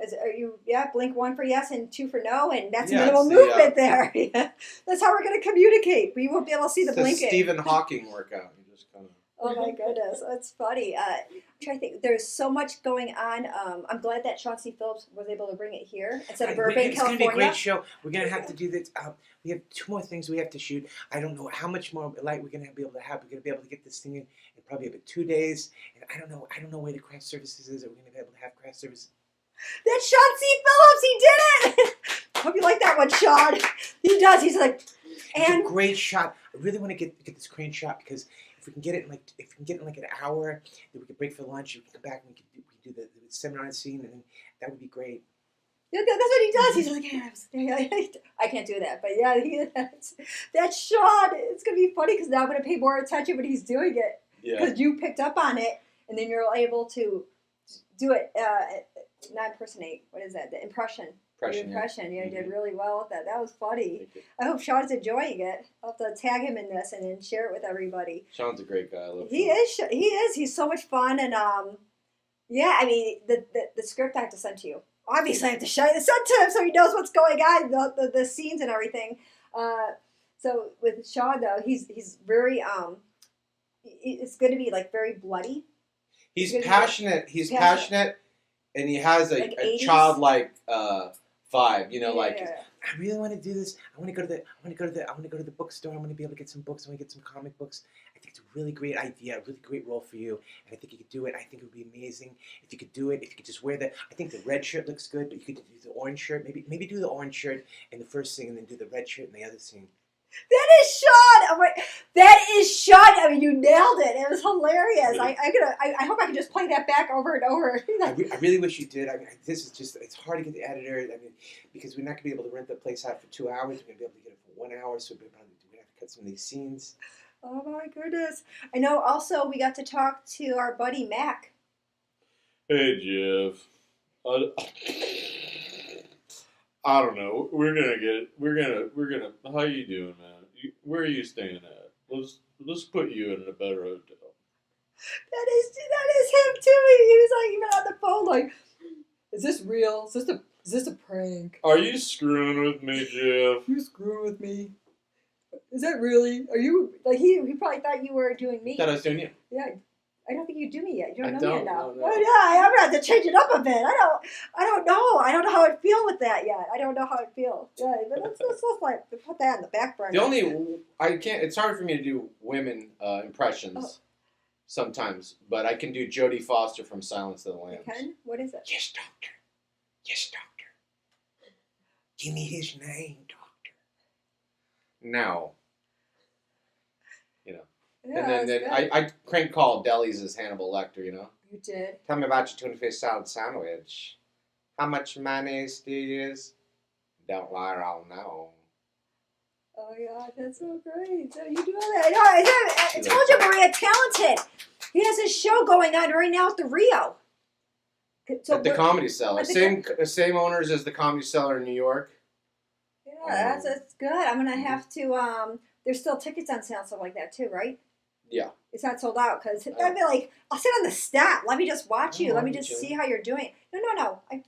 Blink 1 for yes and 2 for no, and that's Yeah, minimal it's the, movement there. That's how we're going to communicate. We won't be able to see the It's a blinking. Stephen Hawking workout. You just kind of. Oh my goodness, that's funny. I'm trying to think. There's so much going on. I'm glad that Sean C. Phillips was able to bring it here instead of Burbank, It's going to be a California. great show. We're going to have to do this. We have 2 more things we have to shoot. I don't know how much more light we're going to be able to have. We're going to be able to get this thing in probably about 2 days. And I don't know where the craft services is. Are we going to be able to have craft services? That's Sean C. Phillips. He did it. Hope you like that one, Sean. He does. He's like, It's and a great shot. I really want to get this crane shot because if we can get it in like an hour, then we can break for lunch. We can come back and we can do the seminar scene, and then that would be great. yeah, that's what he does. He's like, I can't do that, but yeah, that's Sean. It's gonna be funny because now I'm gonna pay more attention when he's doing it because you picked up on it, and then you're able to do it. Not impersonate. What is that? The impression. Impression. Yeah, you did really well with that. That was funny. I hope Sean's enjoying it. I'll have to tag him in this and then share it with everybody. Sean's a great guy. I love He Sean. is. He is. He's so much fun, and yeah. I mean, the script I have to send to you. Obviously, I have to send to him so he knows what's going on, the scenes and everything. So with Sean though, he's very it's going to be like very bloody. He's He's passionate. He's passionate, and he has Like a 80s? childlike vibe. Like I really want to do this. I want to go to the bookstore. I want to be able to get some books. I want to get some comic books. I think it's a really great idea, a really great role for you, and I think you could do it. I think it would be amazing if you could do it. If you could just wear the, I think the red shirt looks good, but you could do the orange shirt. Maybe do the orange shirt in the first scene, and then do the red shirt in the other scene. That is Sean. Oh my, that is Sean. I mean, you nailed it. It was hilarious. Really? I hope I can just play that back over and over. I really wish you did. I mean, this is just, it's hard to get the editor. I mean, because we're not going to be able to rent the place out for 2 hours. We're going to be able to get it for 1 hour. So we're going to have to cut some of these scenes. Oh my goodness. I know also we got to talk to our buddy Mac. Hey, Jeff. I don't know. We're gonna. How you doing, man? Where are you staying at? Let's put you in a better hotel. That is him too. He was like even on the phone, like, is this real? Is this a prank? Are you screwing with me, Jeff? You screwing with me? Is that really? Are you like he probably thought you were doing me? Thought I was doing you. Yeah. I don't think you do me yet. You don't I know me don't, enough. no. Oh yeah, I'm gonna have to change it up a bit. I don't know. I don't know how I'd feel with that yet. I don't know how I'd feel. Yeah, but let's like put that on the back burner. The only I can't. It's hard for me to do women impressions sometimes, but I can do Jodie Foster from Silence of the Lambs. You can? What is it? Yes, doctor. Yes, doctor. Give me his name, doctor. Now, you know. Yeah, and then I crank call delis as Hannibal Lecter, you know. You did. Tell me about your tuna fish salad sandwich. How much mayonnaise do you use? Don't lie, I'll know. Oh yeah, that's so great. So you do all that. I told you, Maria, talented. He has his show going on right now at the Rio. So at the Comedy Cellar. at the Same owners as the Comedy Cellar in New York. Yeah, that's good. I'm gonna have to. There's still tickets on sale and stuff like that too, right? Yeah. It's not sold out because I'd be like, I'll sit on the step. Let me just watch you. Let me just see how you're doing. No. I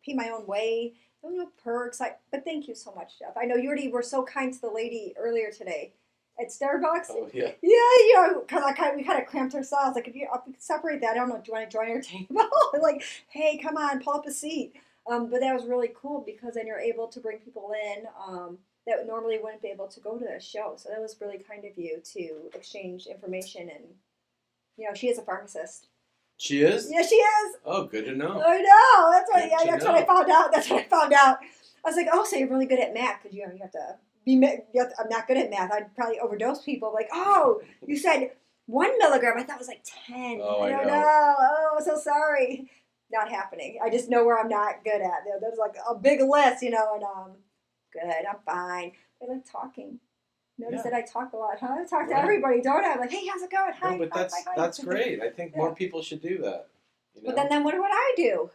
pay my own way. No perks. But thank you so much, Jeff. I know you already were so kind to the lady earlier today at Starbucks. Oh yeah. Yeah, because we kind of cramped ourselves. Like if you separate that, I don't know. Do you want to join our table? Like, hey, come on, pull up a seat. But that was really cool because then you're able to bring people in that normally wouldn't be able to go to a show. So that was really kind of you to exchange information. And, she is a pharmacist. She is? Yeah, she is. Oh, good to know. I know. That's what I found out. I was like, oh, so you're really good at math because, you have to be, I'm not good at math. I'd probably overdose people. Like, oh, you said 1 milligram. I thought it was like 10. Oh, I don't know. Oh, so sorry. Not happening. I just know where I'm not good at. There's like a big list, and good, I'm fine. I like talking. Notice that I talk a lot, huh? I talk to everybody, don't I? I'm like, hey, how's it going? Hi. No, but that's great. I think more people should do that. But then what would I do?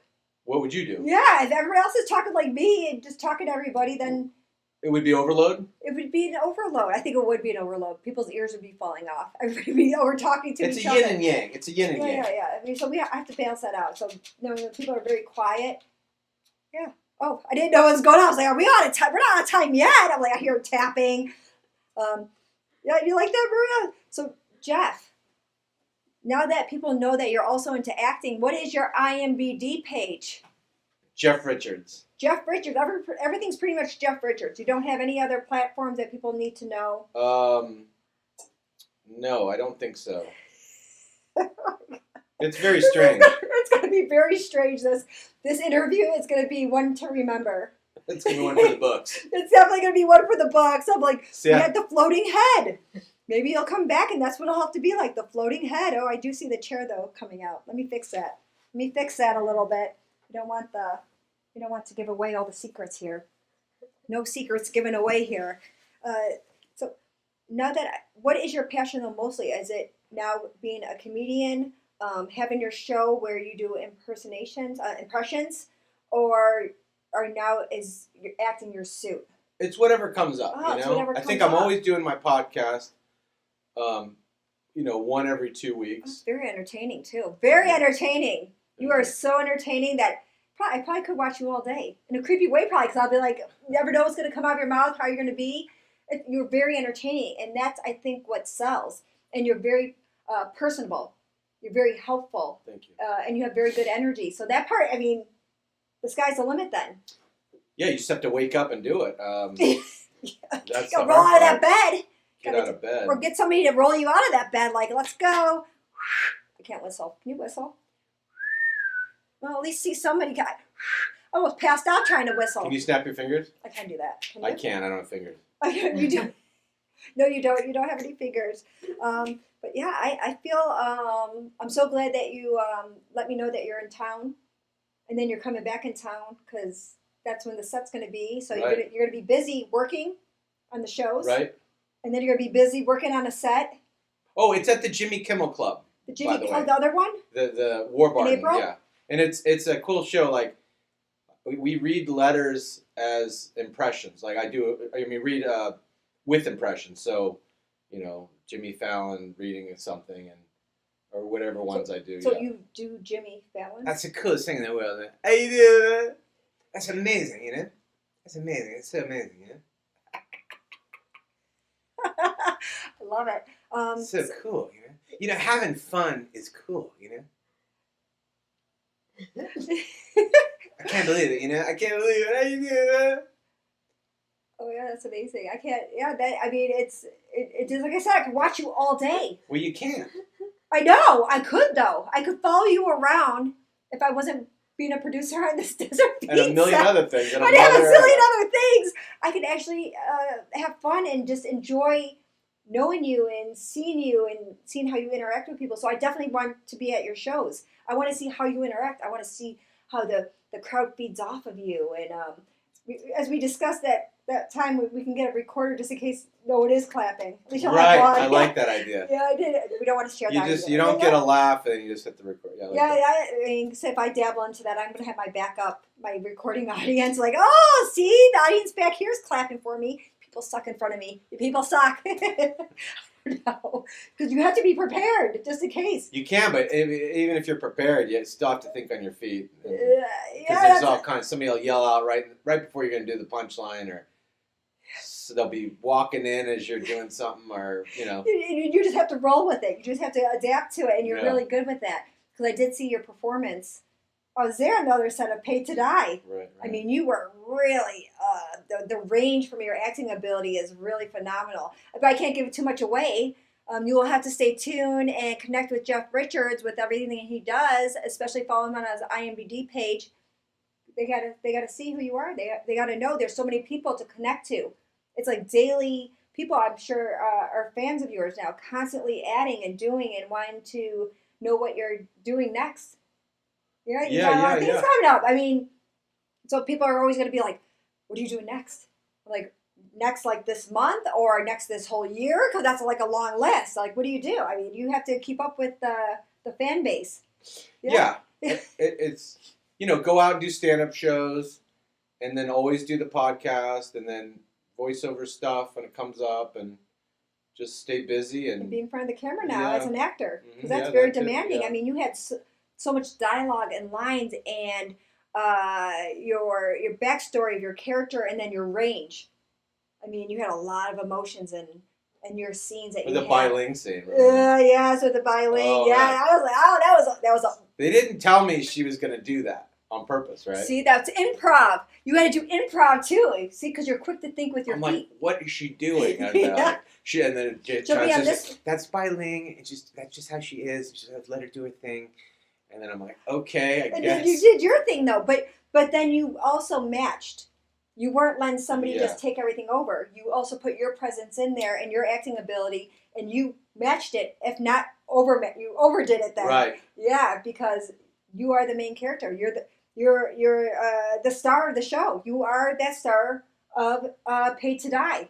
What would you do? Yeah, if everybody else is talking like me and just talking to everybody, then it would be overload? It would be an overload. I think it would be an overload. People's ears would be falling off. Everybody would be over talking to each other. It's a yin and yang. It's a yin and yang. Yeah. I mean, so I have to balance that out. So when people are very quiet, yeah. Oh, I didn't know what was going on. I was like, are we out of time? We're not out of time yet. I'm like, I hear tapping. Yeah, you like that, Maria? So, Jeff, now that people know that you're also into acting, what is your IMDb page? Jeff Richards. Jeff Richards. Everything's pretty much Jeff Richards. You don't have any other platforms that people need to know? No, I don't think so. It's very strange. It's going to be very strange. This interview is going to be one to remember. It's going to be one for the books. It's definitely going to be one for the books. I'm like, yeah. We had the floating head. Maybe he'll come back and that's what it'll have to be like, the floating head. Oh, I do see the chair, though, coming out. Let me fix that. Let me fix that a little bit. We don't want to give away all the secrets here. No secrets given away here. So now what is your passion though mostly? Is it now being a comedian, having your show where you do impressions, or now is you're acting your suit? It's whatever comes up, I think I'm always doing my podcast, one every 2 weeks. It's very entertaining too. Very entertaining. You are so entertaining that I probably could watch you all day. In a creepy way probably, because I'll be like, you never know what's going to come out of your mouth, how you're going to be. You're very entertaining, and that's, I think, what sells. And you're very personable. You're very helpful. Thank you. And you have very good energy. So that part, I mean, the sky's the limit then. Yeah, you just have to wake up and do it. That's the roll out of that bed. Get out of bed. Or get somebody to roll you out of that bed, like, let's go. I can't whistle. Can you whistle? Well, at least see somebody. I almost passed out trying to whistle. Can you snap your fingers? I can't do that. Can you? I can. I don't have fingers. You do. No, you don't. You don't have any fingers. But yeah, I feel I'm so glad that you let me know that you're in town, and then you're coming back in town because that's when the set's going to be. So Right. you're going to be busy working on the shows, Right. and then you're going to be busy working on a set. Oh, it's at the Jimmy Kimmel Club. The by Jimmy the Kimmel, way. the other one. The War Barton, April? yeah. And it's a cool show. Like we read letters as impressions. Like read with impressions. So, Jimmy Fallon reading something or whatever ones I do. So yeah. you do Jimmy Fallon? That's the coolest thing in the world. How you doing? That's amazing, That's amazing. It's so amazing, I love it. So cool, having fun is cool, I can't believe it, I can't believe it. How you doing? Oh yeah, that's amazing. I can't. Yeah, it's like I said, I could watch you all day. Well, you can't. I know. I could though. I could follow you around if I wasn't being a producer on this desert pizza. And a million other things. I'd have a zillion other things. I could actually have fun and just enjoy knowing you and seeing how you interact with people. So I definitely want to be at your shows. I want to see how you interact. I want to see how the crowd feeds off of you. And as we discussed that time, we can get a recorder just in case no one is clapping. At least you'll have Right. one. I like that idea. Yeah, I did. We don't want to share that. You don't get a laugh and you just hit the record. Yeah, I like that. I mean, so if I dabble into that, I'm going to have my recording audience like, oh, see, the audience back here is clapping for me. People suck in front of me. People suck. No, because you have to be prepared just in case. You can, but even if you're prepared, you still have to think on your feet. Because Yeah, there's all kinds. Somebody will yell out right before you're going to do the punchline, or so they'll be walking in as you're doing something, or You just have to roll with it. You just have to adapt to it, and you're Yeah. really good with that. Because I did see your performance. I was there on the other set of Paid to Die. Right. I mean, you were really, the range from your acting ability is really phenomenal. But I can't give too much away. You will have to stay tuned and connect with Jeff Richards with everything that he does, especially follow him on his IMDb page. They gotta see who you are. They gotta know there's so many people to connect to. It's like daily people, I'm sure, are fans of yours now, constantly adding and doing and wanting to know what you're doing next. Yeah, you got a lot of things coming up. I mean, so people are always going to be like, what are you doing next? Like, next like this month or next this whole year? Because that's like a long list. Like, what do? I mean, you have to keep up with the fan base. Yeah. It's, go out and do stand-up shows, and then always do the podcast, and then voiceover stuff when it comes up, and just stay busy. And be in front of the camera now as an actor. Because that's Yeah, very that's it, demanding. yeah. I mean, you had so much dialogue and lines and your backstory of your character and then your range. I mean, you had a lot of emotions and your scenes that With you the had. Bailing scene. Yeah, so the Bailing. Oh, yeah, man. I was like, oh, that was a. They didn't tell me she was going to do that on purpose, right? See, that's improv. You had to do improv too. See, because you're quick to think with your I'm feet. like, what is she doing? And, Yeah. and then She'll be on this. That's Bai Ling. That's just how she is. Just let her do her thing. And then I'm like, okay, I And guess. you did your thing though, but then you also matched. You weren't letting somebody just take everything over. You also put your presence in there and your acting ability, and you matched it. If not you overdid it then. Right. Yeah, because you are the main character. You're the star of the show. You are that star of Paid to Die.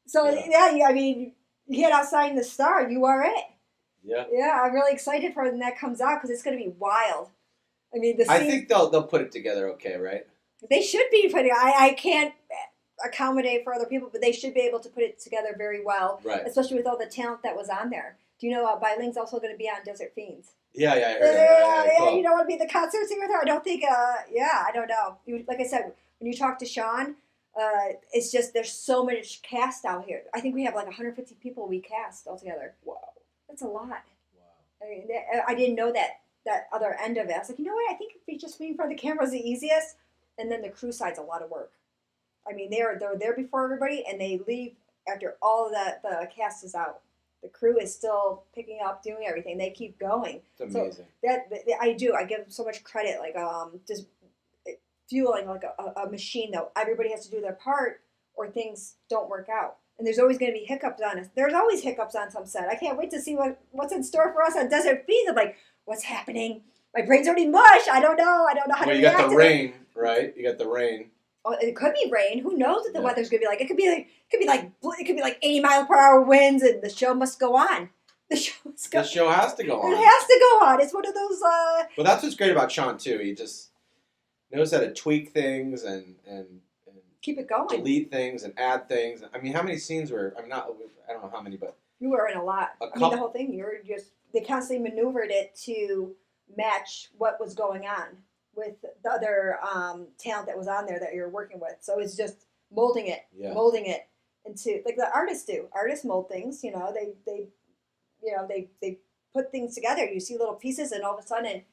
So I mean, you get outside the star. You are it. Yeah. Yeah, I'm really excited for when that comes out because it's going to be wild. I mean, I think they'll put it together okay, right? They should be putting. I can't accommodate for other people, but they should be able to put it together very well. Right. Especially with all the talent that was on there. Do you know Bailing's also going to be on Desert Fiends? Yeah, I heard that. Yeah, Cool. you don't want to be the concert singer with her? I don't think, I don't know. Like I said, when you talk to Sean, it's just there's so much cast out here. I think we have like 150 people we cast altogether. Wow. That's a lot. Wow. I mean, I didn't know that other end of it. I was like, you know what? I think if we just be in front of the camera is the easiest, and then the crew side's a lot of work. I mean, they're there before everybody, and they leave after all of the cast is out. The crew is still picking up, doing everything. They keep going. It's amazing. So I do. I give them so much credit. Like just fueling like a machine. Though everybody has to do their part, or things don't work out. And there's always going to be hiccups on us. There's always hiccups on some set. I can't wait to see what's in store for us on Desert Feeds. I'm like, what's happening? My brain's already mush. I don't know how to you react got the to it. rain, right? You got the rain. Oh, it could be rain. Who knows what the weather's gonna be like? It could be like 80 mile per hour winds, and the show must go on. The show must go. The show has to go on. It has to go on. It's one of those. Well, that's what's great about Sean too. He just knows how to tweak things and keep it going. Delete things and add things. I mean, how many scenes were? I don't know how many, but You were in a lot. A I mean, couple- the whole thing. They constantly maneuvered it to match what was going on with the other talent that was on there that you're working with. So it's just molding it into like the artists do. Artists mold things. You know, they put things together. You see little pieces, and all of a sudden,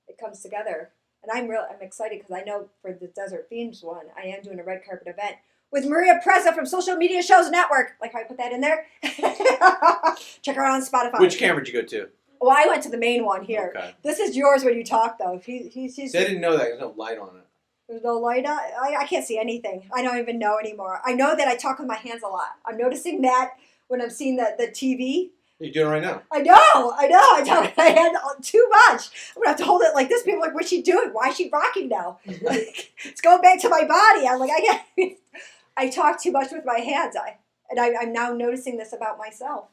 it comes together. And I'm excited because I know for the Desert Themes one, I am doing a red carpet event with Maria Preza from Social Media Shows Network. Like how I put that in there. Check her out on Spotify. Which camera did you go to? Well, I went to the main one here. Okay. This is yours when you talk, though. He's See, I didn't know that. There's no light on it. There's no light on. I can't see anything. I don't even know anymore. I know that I talk with my hands a lot. I'm noticing that when I'm seeing the TV. You're doing it right now. I know. I talk with my hands too much. I'm going to have to hold it like this. People are like, what's she doing? Why is she rocking now? Like, it's going back to my body. I'm like, I talk too much with my hands. I'm now noticing this about myself.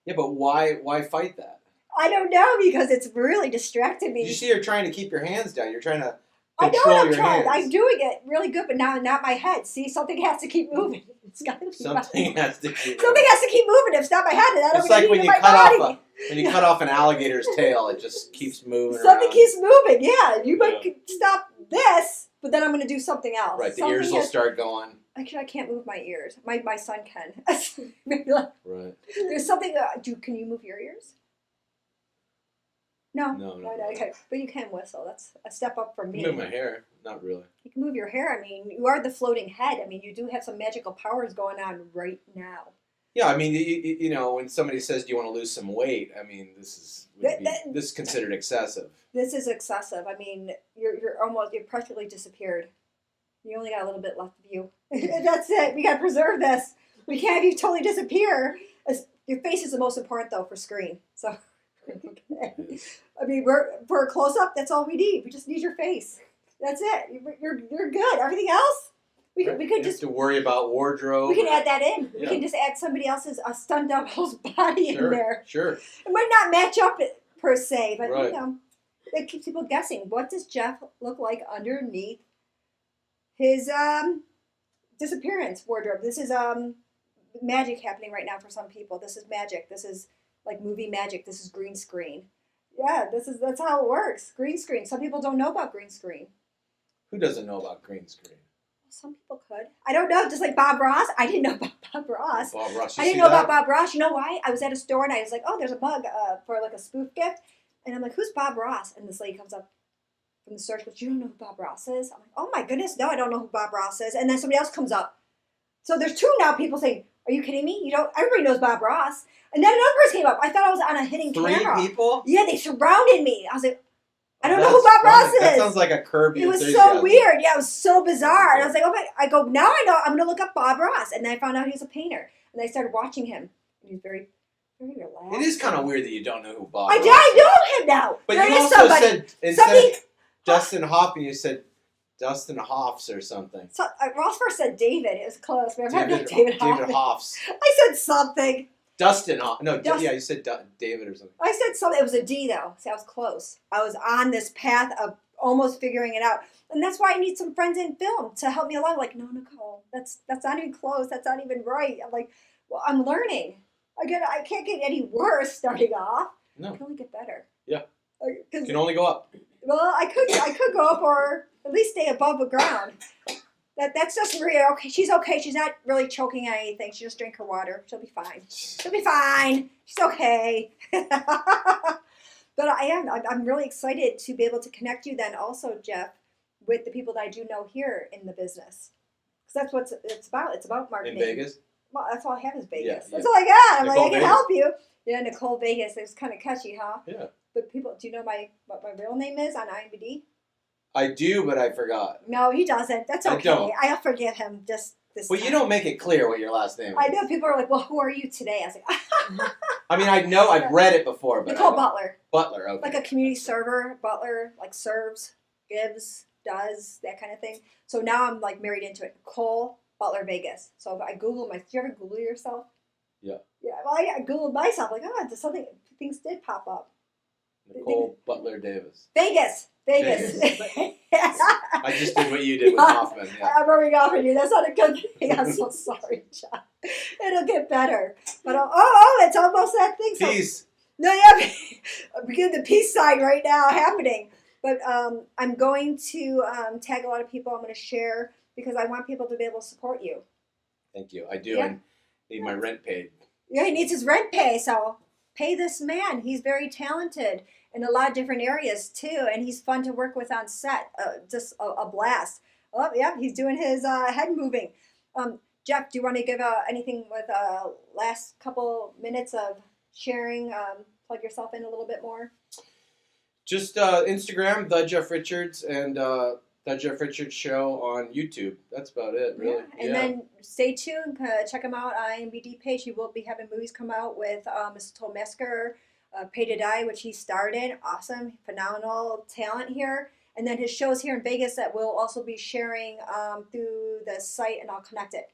Yeah, but why fight that? I don't know, because it's really distracted me. You see, you're trying to keep your hands down. You're trying to I know control what I'm your trying. hands. I'm doing it really good, but now not my head. See, something has to keep moving. It's got to be Something has to keep Something has to keep moving. If it's not my head, then I don't It's like when you my cut body. cut off an alligator's tail, it just keeps moving Something around. keeps moving. Yeah, you might stop this, but then I'm going to do something else. Right, the Something ears will start going. Actually, I can't move my ears. My son can. Maybe like, Right. there's something. Can you move your ears? No. No. Okay, but you can whistle. That's a step up from me. Move my hair, not really. You can move your hair. I mean, you are the floating head. I mean, you do have some magical powers going on right now. Yeah, I mean, you know, when somebody says, "Do you want to lose some weight?" I mean, this is considered excessive. This is excessive. I mean, you're practically disappeared. You only got a little bit left of you. That's it. We got to preserve this. We can't have you totally disappear. Your face is the most important, though, for screen. So, okay. I mean, for a close up, that's all we need. We just need your face. That's it. You're good. Everything else, we could You just have to worry about wardrobe. we can add that in. We Yeah. can just add somebody else's stunt double's body in there. Sure. It might not match up per se, but Right. you know, it keeps people guessing. What does Jeff look like underneath his disappearance wardrobe? This is magic happening right now for some people. This is magic. This is like movie magic. This is green screen. Yeah, that's how it works. Green screen. Some people don't know about green screen. Who doesn't know about green screen? Some people could. I don't know. Just like Bob Ross. I didn't know about Bob Ross. Bob Ross. I didn't know about Bob Ross. You know why? I was at a store and I was like, oh, there's a mug for like a spoof gift. And I'm like, who's Bob Ross? And this lady comes up from the search, goes, you don't know who Bob Ross is? I'm like, oh my goodness, no, I don't know who Bob Ross is. And then somebody else comes up. So there's two now people saying, are you kidding me? Everybody knows Bob Ross. And then another person came up. I thought I was on a hidden camera. 3 people? Yeah, they surrounded me. I was like, I don't know who Bob Ross is. That sounds like a Kirby. It was so enthusiasm. weird. Yeah, it was so bizarre. And I was like, oh my, I go, now I know, I'm going to look up Bob Ross. And then I found out he was a painter. And I started watching him. And he's very, very relaxed. It is kind of weird that you don't know who Bob I Ross know him now. But there you is also somebody. said, instead of Dustin Hoffman, you said Dustin Hoffs or something. So, Ross first said David. It was close. But I've heard David Hoffman. Hoffs. I said something. Dustin Hoff. No, yeah, you said David or something. I said something. It was a D, though. See, I was close. I was on this path of almost figuring it out. And that's why I need some friends in film to help me along. Like, no, Nicole, that's not even close. That's not even right. I'm like, well, I'm learning. I can't get any worse starting off. No. I can only get better. Yeah. You can only go up. Well, I could go up or at least stay above the ground. That's just Maria. Okay, she's okay. She's not really choking on anything. She just drank her water. She'll be fine. She'll be fine. She's okay. But I'm really excited to be able to connect you then also, Jeff, with the people that I do know here in the business. Because that's what it's about. It's about marketing. In Vegas? Well, that's all I have is Vegas. Yeah, That's all I got. I'm Nicole like, I can Vegas. help you. Yeah, Nicole Vegas. It's kind of catchy, huh? Yeah. But people, do you know what my real name is on IMDb? I do, but I forgot. No, he doesn't. That's I okay. don't. I'll forgive him. Just this Well, time. you don't make it clear what your last name is. I know people are like, well, who are you today? I was like, I mean, I know I've read it before, but Nicole Butler. Butler, okay. Like a community server, butler, like serves, gives, does, that kind of thing. So now I'm like married into it. Nicole Butler Vegas. So if I Google do you ever Google yourself? Yeah. Yeah, well, I Googled myself, like, things did pop up. Nicole Butler Davis. Vegas. I just did what you did with Hoffman. Yeah. I'm rubbing off on you. That's not a good thing. I'm so sorry, John. It'll get better. But it's almost that thing. So, Peace. No, yeah, I'm getting the peace sign right now happening. But I'm going to tag a lot of people. I'm going to share because I want people to be able to support you. Thank you. I do. Yeah. I need my rent paid. Yeah, he needs his rent pay, so pay this man. He's very talented in a lot of different areas too, and he's fun to work with on set. Just a blast. Oh, yeah, he's doing his head moving. Jeff, do you want to give anything with last couple minutes of sharing? Plug yourself in a little bit more. Just Instagram, The Jeff Richards, and The Jeff Richards Show on YouTube. That's about it, really. Yeah. And then stay tuned. Check him out on IMDb page. He will be having movies come out with Mistletoe Massacre, Pay to Die, which he starred in. Awesome, phenomenal talent here. And then his shows here in Vegas that we'll also be sharing through the site, and I'll connect it.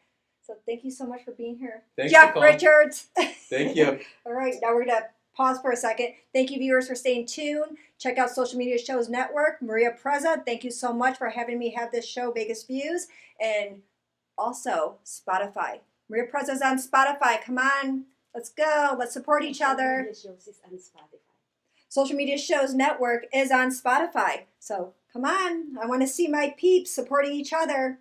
So thank you so much for being here. Thanks, Jeff Nicole. Richards. Thank you. All right, now we're going to pause for a second. Thank you, viewers, for staying tuned. Check out Social Media Shows Network. Maria Preza, thank you so much for having me have this show, Vegas Views. And also Spotify. Maria Preza's on Spotify. Come on, let's go. Let's support each other. Social Media Shows Network is on Spotify. So come on, I want to see my peeps supporting each other.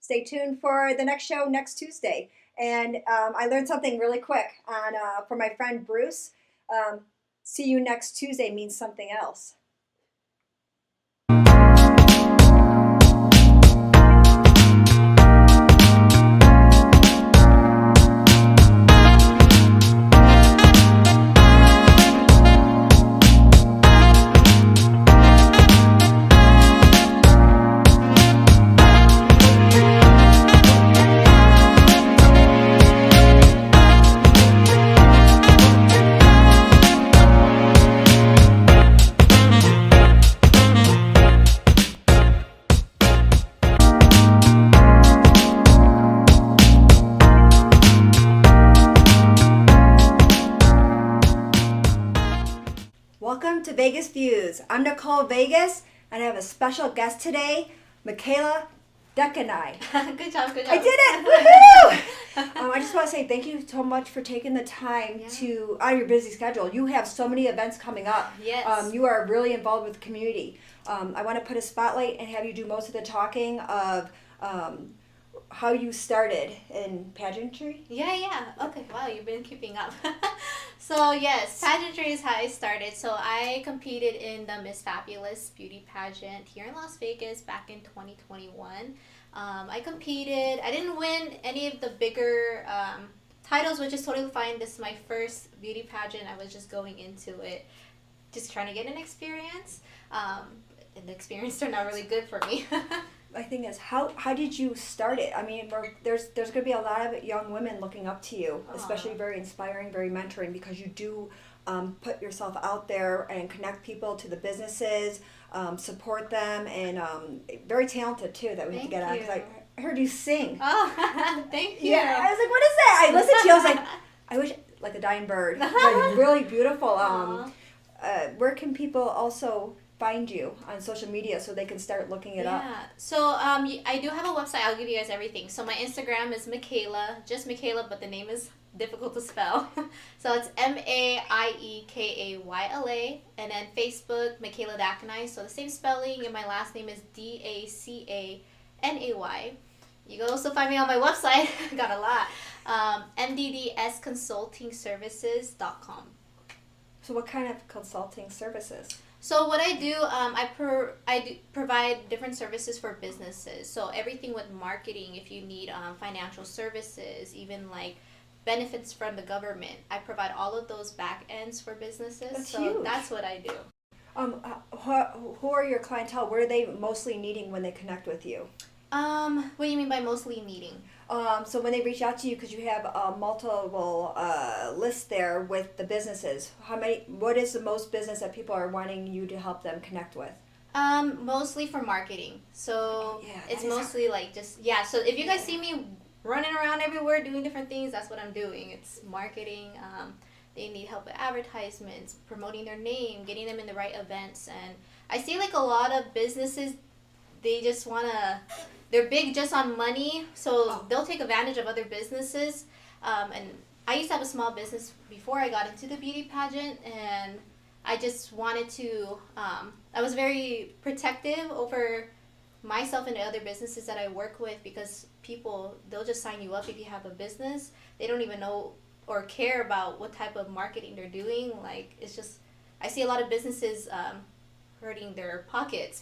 Stay tuned for the next show next Tuesday. And I learned something really quick on from my friend Bruce. See you next Tuesday means something else. Welcome to Vegas Views. I'm Nicole Vegas, and I have a special guest today, Maiekayla Dacanay. Good job. I did it! Woohoo! I just want to say thank you so much for taking the time to, out of your busy schedule. You have so many events coming up. Yes. You are really involved with the community. I want to put a spotlight and have you do most of the talking of how you started in pageantry. Yeah. Okay, wow, you've been keeping up. So yes, pageantry is how I started. So I competed in the Miss Fabulous beauty pageant here in Las Vegas back in 2021. I competed. I didn't win any of the bigger titles, which is totally fine. This is my first beauty pageant. I was just going into it, just trying to get an experience. And the experience turned out really good for me. My thing is, how did you start it? I mean, there's going to be a lot of young women looking up to you, especially very inspiring, very mentoring, because you do put yourself out there and connect people to the businesses, support them, and very talented too that we have to get on. Because I heard you sing. Oh, thank you. Yeah, I was like, what is that? I listened to you. I was like, I wish, like a dying bird. Like, really beautiful. Where can people also find you on social media so they can start looking it up? So I do have a website. I'll give you guys everything. So my Instagram is Maiekayla, just Maiekayla, but the name is difficult to spell. So it's Maiekayla, and then Facebook, Maiekayla Dacanay. So the same spelling, and my last name is Dacanay. You can also find me on my website. Got a lot. MDDSconsultingservices.com. So what kind of consulting services? So what I do, I provide different services for businesses. So everything with marketing, if you need financial services, even like benefits from the government, I provide all of those back ends for businesses. That's so huge. That's what I do. Who are your clientele? What are they mostly needing when they connect with you? What do you mean by mostly needing? So when they reach out to you, because you have multiple lists there with the businesses, what is the most business that people are wanting you to help them connect with? Mostly for marketing. So it's that is mostly like just, so if you guys see me running around everywhere doing different things, that's what I'm doing. It's marketing. They need help with advertisements, promoting their name, getting them in the right events. And I see like a lot of businesses, they just they're big just on money, so they'll take advantage of other businesses. And I used to have a small business before I got into the beauty pageant, and I just wanted to, I was very protective over myself and the other businesses that I work with, because people, they'll just sign you up if you have a business. They don't even know or care about what type of marketing they're doing. Like, it's just, I see a lot of businesses hurting their pockets